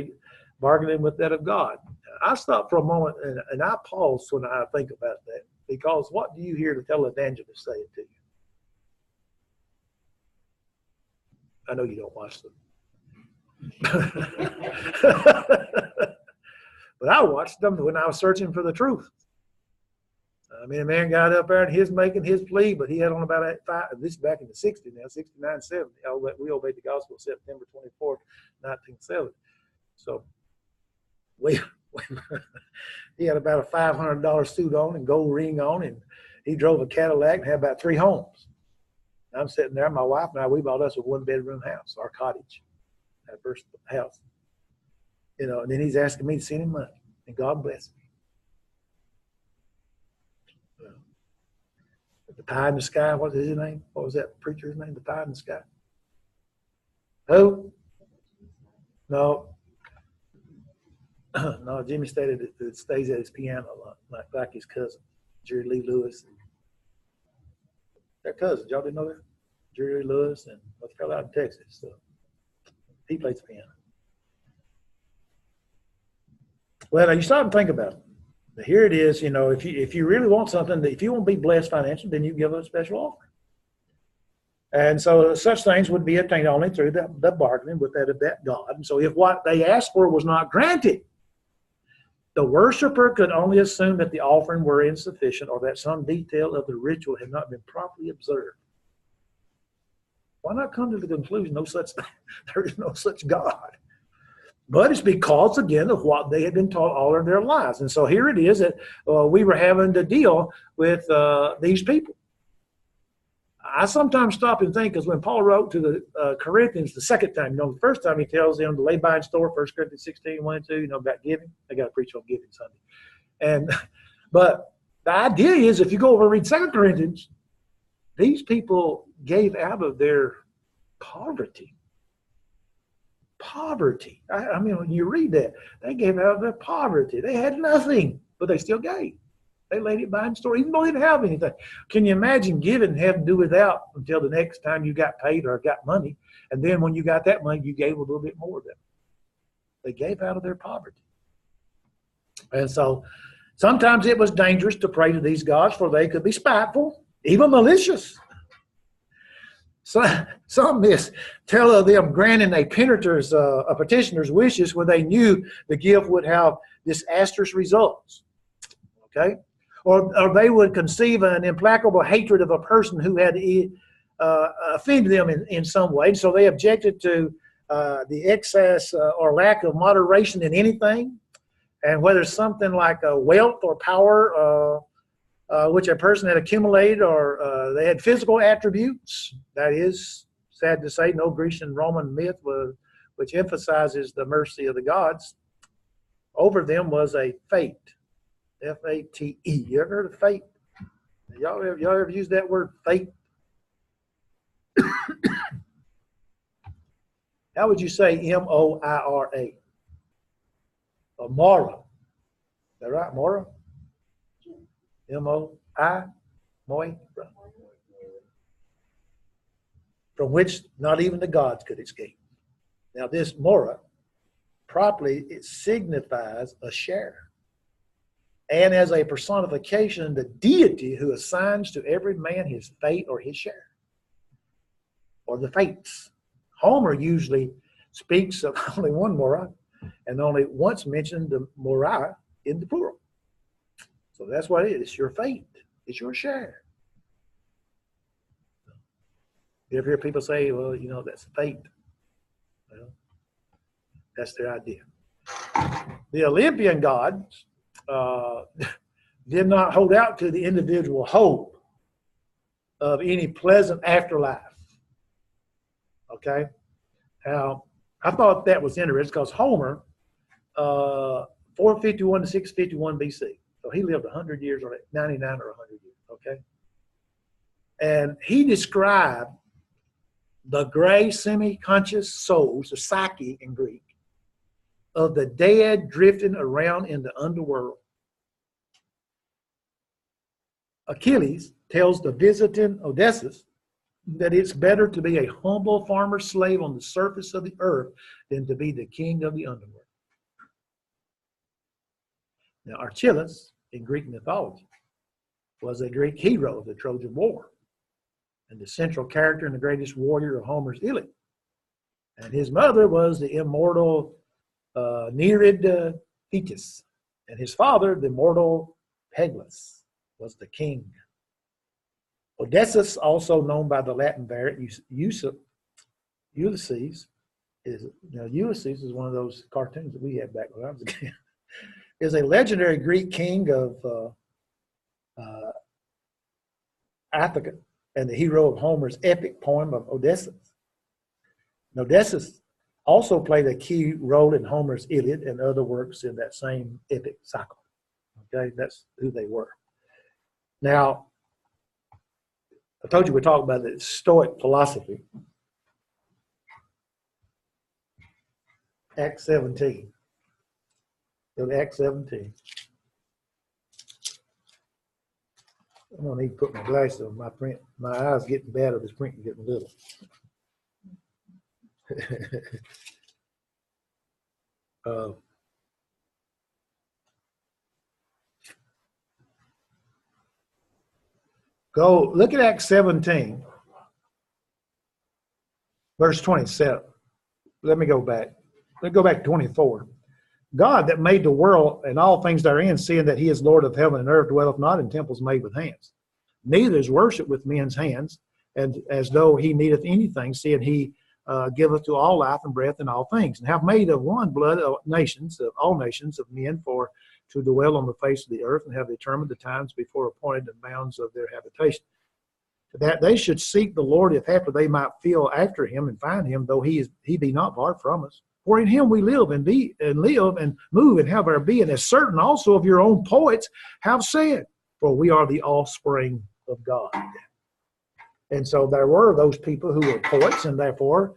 bargaining with that of God. I stop for a moment and I pause when I think about that, because what do you hear to tell evangelists say it to you? I know you don't watch them. But I watched them when I was searching for the truth. I mean, a man got up there and he was making his plea, but he had on about 5, this is back in the 60s now, 69, 70. We obeyed the gospel September 24th, 1970. So he had about a $500 suit on and gold ring on, and he drove a Cadillac and had about 3 homes. I'm sitting there, my wife and I, we bought us a 1-bedroom house, our cottage, our first house. And then he's asking me to send him money, and God bless me. The pie in the sky, what is his name? What was that preacher's name? The pie in the sky? Who? No. No, Jimmy stated it stays at his piano a lot, like his cousin, Jerry Lee Lewis. They're cousins. Y'all didn't know that? Jerry Lee Lewis and what's called out in Texas. So he plays the piano. Well, you stop and think about it. Here it is, if you really want something, if you want to be blessed financially, then you give a special offering. And so such things would be obtained only through the bargaining with that God. And so if what they asked for was not granted, the worshiper could only assume that the offering were insufficient or that some detail of the ritual had not been properly observed. Why not come to the conclusion there is no such God? But it's because, again, of what they had been taught all of their lives. And so here it is that we were having to deal with these people. I sometimes stop and think, because when Paul wrote to the Corinthians the second time, the first time he tells them to lay by in store, 1 Corinthians 16, 1 and 2, about giving. I got to preach on giving Sunday. But the idea is, if you go over and read 2 Corinthians, these people gave out of their poverty. I mean, when you read that, they gave out of their poverty. They had nothing, but they still gave. They laid it by in store, even though they didn't have anything. Can you imagine giving and having to do without until the next time you got paid or got money? And then when you got that money, you gave a little bit more of them. They gave out of their poverty. And so sometimes it was dangerous to pray to these gods, for they could be spiteful, even malicious. So some tell of them granting a petitioner's wishes when they knew the gift would have disastrous results. Okay? Or they would conceive an implacable hatred of a person who had offended them in some way. So they objected to the excess or lack of moderation in anything. And whether something like wealth or power which a person had accumulated, or they had physical attributes. That is, sad to say, no Grecian Roman myth which emphasizes the mercy of the gods. Over them was a fate, F-A-T-E. You ever heard of fate? Y'all ever used that word, fate? How would you say M-O-I-R-A? Mora. Is that right, Mora? M-O-I, Moira, from which not even the gods could escape. Now this Mora, properly, it signifies a share. And as a personification, the deity who assigns to every man his fate or his share, or the fates. Homer usually speaks of only one Mora, and only once mentioned the Mora in the plural. So that's what it is. It's your fate. It's your share. You ever hear people say, well, you know, that's fate? Well, that's their idea. The Olympian gods did not hold out to the individual hope of any pleasant afterlife. Okay? Now, I thought that was interesting because Homer, 451 to 651 BC, so he lived 100 years or 99 or 100 years, okay? And he described the gray semi-conscious souls, the psyche in Greek, of the dead drifting around in the underworld. Achilles tells the visiting Odysseus that it's better to be a humble farmer slave on the surface of the earth than to be the king of the underworld. Now, Achilles, in Greek mythology, was a Greek hero of the Trojan War and the central character and the greatest warrior of Homer's Iliad. And his mother was the immortal Nereid Thetis, and his father, the mortal Peglas, was the king. Odysseus, also known by the Latin variant Ulysses, Ulysses is one of those cartoons that we had back when I was a kid, is a legendary Greek king of Ithaca and the hero of Homer's epic poem of Odysseus. And Odysseus also played a key role in Homer's Iliad and other works in that same epic cycle. Okay, that's who they were. Now, I told you we're talking about the Stoic philosophy. Acts 17. Go to Acts 17. I'm going to need to put my glasses on. My print, my eyes getting bad, or this print is getting little. Go look at Acts 17, verse 27. Let me go back. Let's go back to 24. God that made the world and all things therein, seeing that he is Lord of heaven and earth, dwelleth not in temples made with hands. Neither is worship with men's hands, and as though he needeth anything, seeing he giveth to all life and breath and all things, and have made of one blood of nations, of all nations of men, for to dwell on the face of the earth, and have determined the times before appointed and bounds of their habitation, that they should seek the Lord, if haply they might feel after him and find him, though he be not far from us. For in him we live and live and move and have our being, as certain also of your own poets have said, for we are the offspring of God. And so there were those people who were poets, and therefore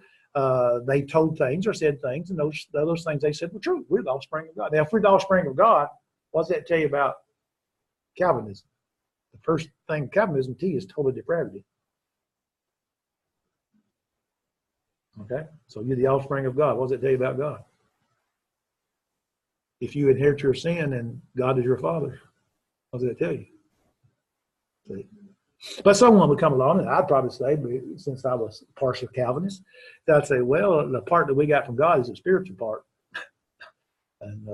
they told things or said things, and those things they said were true. We're the offspring of God. Now, if we're the offspring of God, what does that tell you about Calvinism? The first thing Calvinism teaches is total depravity. Okay? So you're the offspring of God. What does it tell you about God? If you inherit your sin and God is your father, what does that tell you? See? But someone would come along, and I'd probably say, since I was partial Calvinist, I'd say, well, the part that we got from God is the spiritual part. And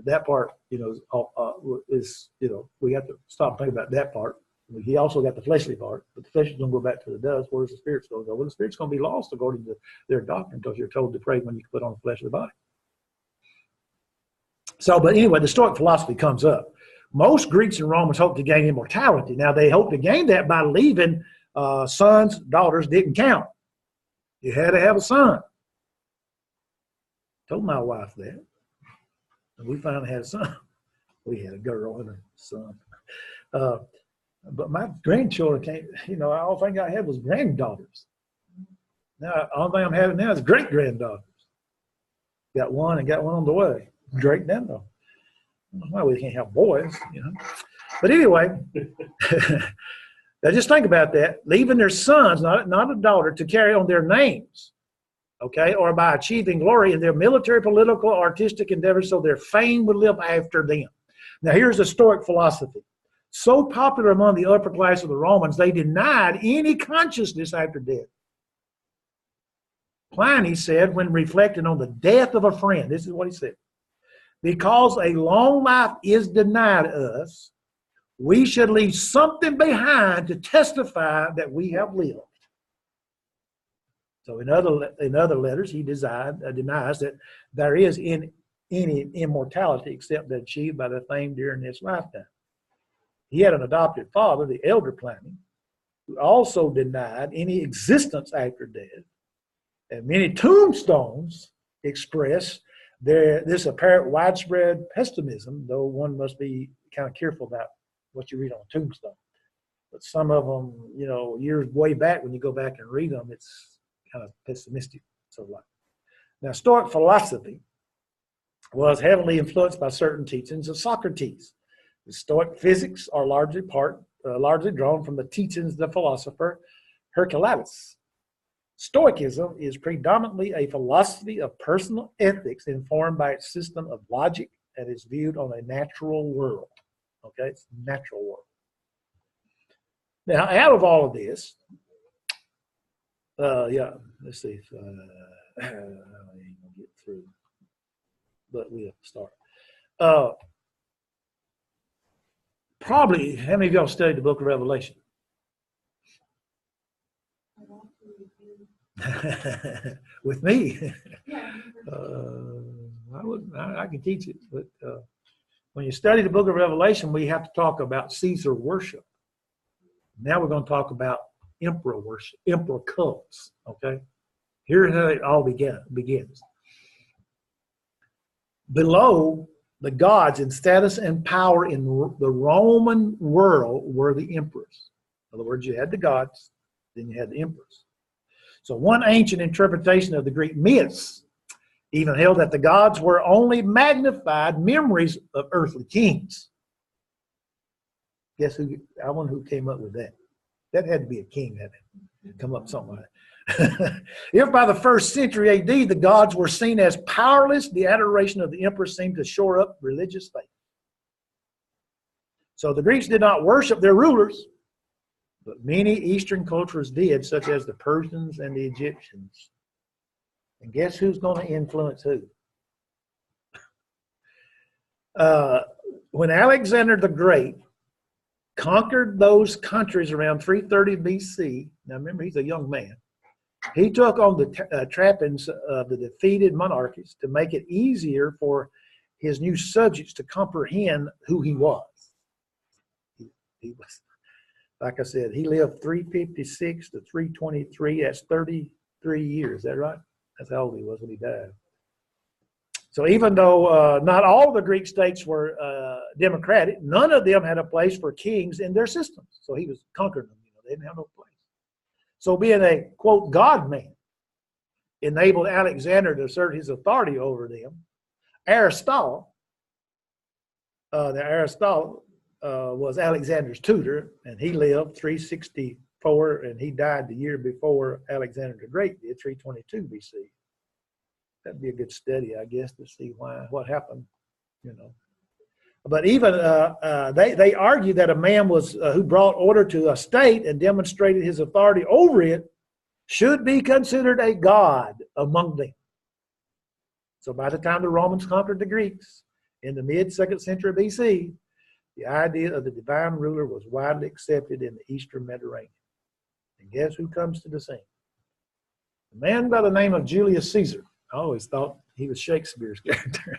that part, is, we have to stop thinking about that part. He also got the fleshly part, but the flesh is going to go back to the dust. Where's the spirit's going to go? Well, the spirit's going to be lost according to their doctrine, because you're told to pray when you put on the flesh of the body. So, but anyway, the Stoic philosophy comes up. Most Greeks and Romans hoped to gain immortality. Now, they hoped to gain that by leaving sons, daughters didn't count. You had to have a son. Told my wife that. And we finally had a son. We had a girl and a son. But my grandchildren came, the only thing I had was granddaughters. Now, the only thing I'm having now is great-granddaughters. Got one and got one on the way. Great-granddaughter. Well, we can't have boys, But anyway, now just think about that. Leaving their sons, not a daughter, to carry on their names, okay, or by achieving glory in their military, political, artistic endeavors, so their fame would live after them. Now, here's the Stoic philosophy. So popular among the upper class of the Romans, they denied any consciousness after death. Pliny said, when reflecting on the death of a friend, this is what he said: because a long life is denied us, we should leave something behind to testify that we have lived. So in other letters, he denies that there is any immortality except that achieved by the fame during his lifetime. He had an adopted father, the elder Pliny, who also denied any existence after death. And many tombstones express this apparent widespread pessimism, though one must be kind of careful about what you read on a tombstone. But some of them, you know, years way back, when you go back and read them, it's kind of pessimistic. So like, now, Stoic philosophy was heavily influenced by certain teachings of Socrates. The Stoic physics are largely drawn from the teachings of the philosopher Heraclitus. Stoicism is predominantly a philosophy of personal ethics informed by its system of logic and is viewed on a natural world. Okay, it's a natural world. Now, out of all of this, let's see if I ain't gonna get through, but we'll start. Probably, how many of y'all studied the book of Revelation? With me? I can teach it, but when you study the book of Revelation, we have to talk about Caesar worship. Now we're going to talk about emperor worship, emperor cults. Okay, here's how it all begins. Below the gods in status and power in the Roman world were the emperors. In other words, you had the gods, then you had the emperors. So one ancient interpretation of the Greek myths even held that the gods were only magnified memories of earthly kings. Guess who? I wonder who came up with that. That had to be a king that had come up with something like that. If by the 1st century AD the gods were seen as powerless, the adoration of the emperors seemed to shore up religious faith. So the Greeks did not worship their rulers, but many Eastern cultures did, such as the Persians and the Egyptians. And guess who's going to influence who? When Alexander the Great conquered those countries around 330 BC, now remember, he's a young man, he took on the trappings of the defeated monarchies to make it easier for his new subjects to comprehend who he was. He was, like I said, he lived 356 to 323. That's 33 years. Is that right? That's how old he was when he died. So even though not all the Greek states were democratic, none of them had a place for kings in their systems. So he was conquering them. You know, they didn't have no place. So being a, quote, God man enabled Alexander to assert his authority over them. Aristotle was Alexander's tutor, and he lived 364, and he died the year before Alexander the Great did, 322 BC. That'd be a good study, I guess, to see what happened, you know. But even they argue that a man was who brought order to a state and demonstrated his authority over it should be considered a god among them. So by the time the Romans conquered the Greeks in the mid-2nd century BC, the idea of the divine ruler was widely accepted in the Eastern Mediterranean. And guess who comes to the scene? A man by the name of Julius Caesar. I always thought he was Shakespeare's character.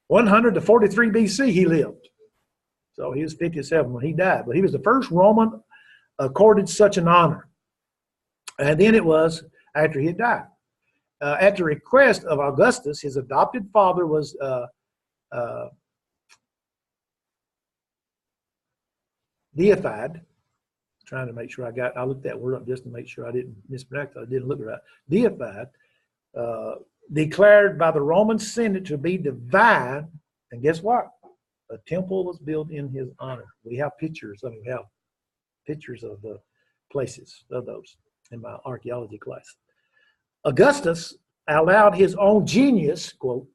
100 to 43 BC he lived. So he was 57 when he died. But he was the first Roman accorded such an honor. And then it was after he had died. At the request of Augustus, his adopted father was deified. Trying to make sure I looked that word up just to make sure I didn't mispronounce it. I didn't look it right. Deified. Declared by the Roman Senate to be divine, and guess what? A temple was built in his honor. We have pictures. I mean, we have pictures of the places of those in my archaeology class. Augustus allowed his own genius, quote,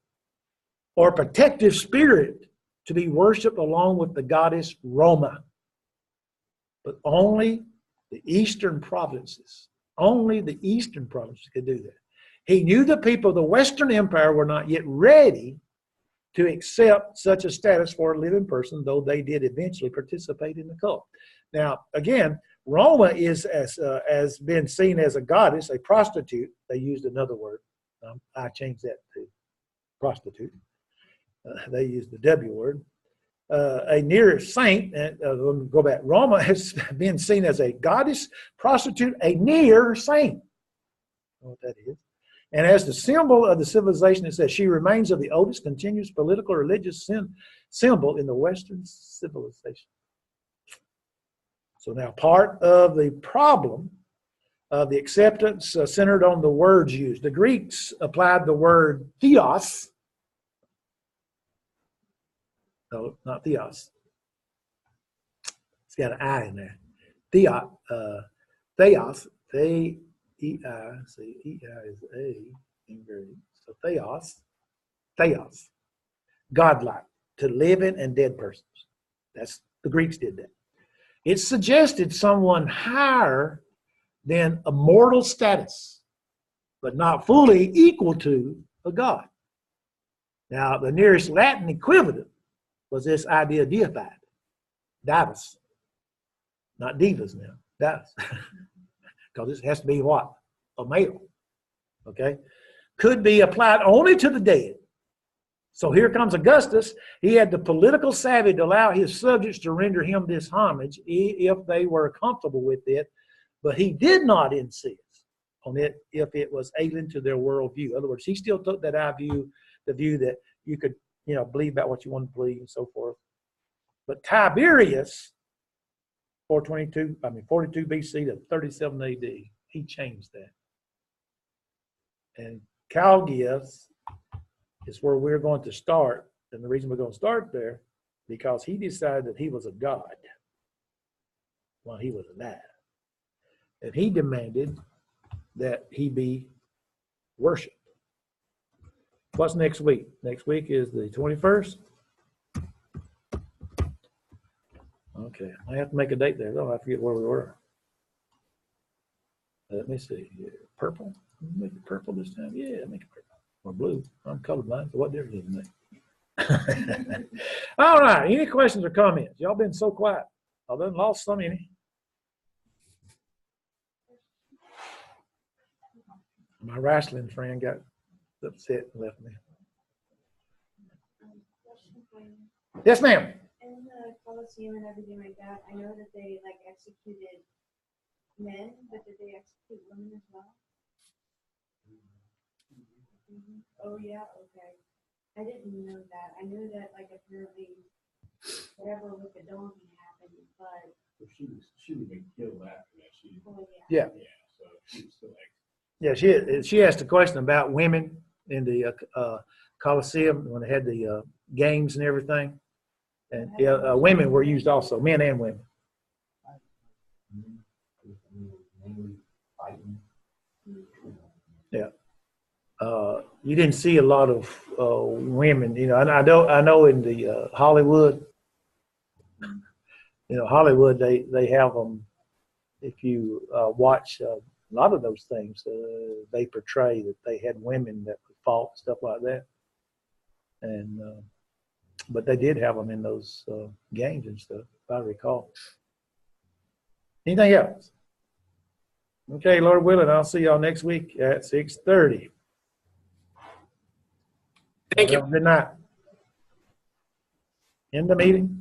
or protective spirit to be worshipped along with the goddess Roma. But only the eastern provinces could do that. He knew the people of the Western Empire were not yet ready to accept such a status for a living person, though they did eventually participate in the cult. Now, again, Roma is as been seen as a goddess, a prostitute. They used another word. I changed that to prostitute. They used the W word. A near saint, let me go back. Roma has been seen as a goddess, prostitute, a near saint. I don't know what that is. And as the symbol of the civilization, it says she remains of the oldest continuous political religious symbol in the Western civilization. So now part of the problem of the acceptance centered on the words used. The Greeks applied the word theos. No, not theos. It's got an I in there. Theos. E-I, see, E-I is A in Greek. So theos, godlike, to living and dead persons. That's the Greeks did that. It suggested someone higher than a mortal status, but not fully equal to a god. Now, the nearest Latin equivalent was this idea of deified, divus, not divas now, divus. Because it has to be what? A male. Okay? Could be applied only to the dead. So here comes Augustus. He had the political savvy to allow his subjects to render him this homage if they were comfortable with it, but he did not insist on it if it was alien to their worldview. In other words, he still took that view, the view that you could, believe about what you want to believe and so forth. But Tiberius, 42 BC to 37 AD, he changed that. And Calgius is where we're going to start. And the reason we're going to start there, because he decided that he was a god while he was alive. And he demanded that he be worshipped. What's next week? Next week is the 21st. Okay, I have to make a date there. I forget where we were. Let me see. Purple? Make it purple this time? Yeah, make it purple. Or blue. I'm colorblind, so what difference does it make? All right, any questions or comments? Y'all been so quiet. I done lost so many. My wrestling friend got upset and left me. Yes, ma'am. In the Colosseum and everything like that, I know that they executed men, but did they execute women as well? Oh yeah, okay. I didn't know that. I knew that apparently whatever with the donkey happened, but She would be killed after that. oh Yeah. So she was still Yeah, she asked a question about women in the Colosseum when they had the games and everything. And women were used also, men and women. Yeah. You didn't see a lot of women, and I know in the Hollywood, Hollywood, they have them. If you watch a lot of those things, they portray that they had women that fought, stuff like that. And but they did have them in those games and stuff, if I recall. Anything else? Okay, Lord willing, I'll see y'all next week at 6:30. Thank you. Good night. End the meeting.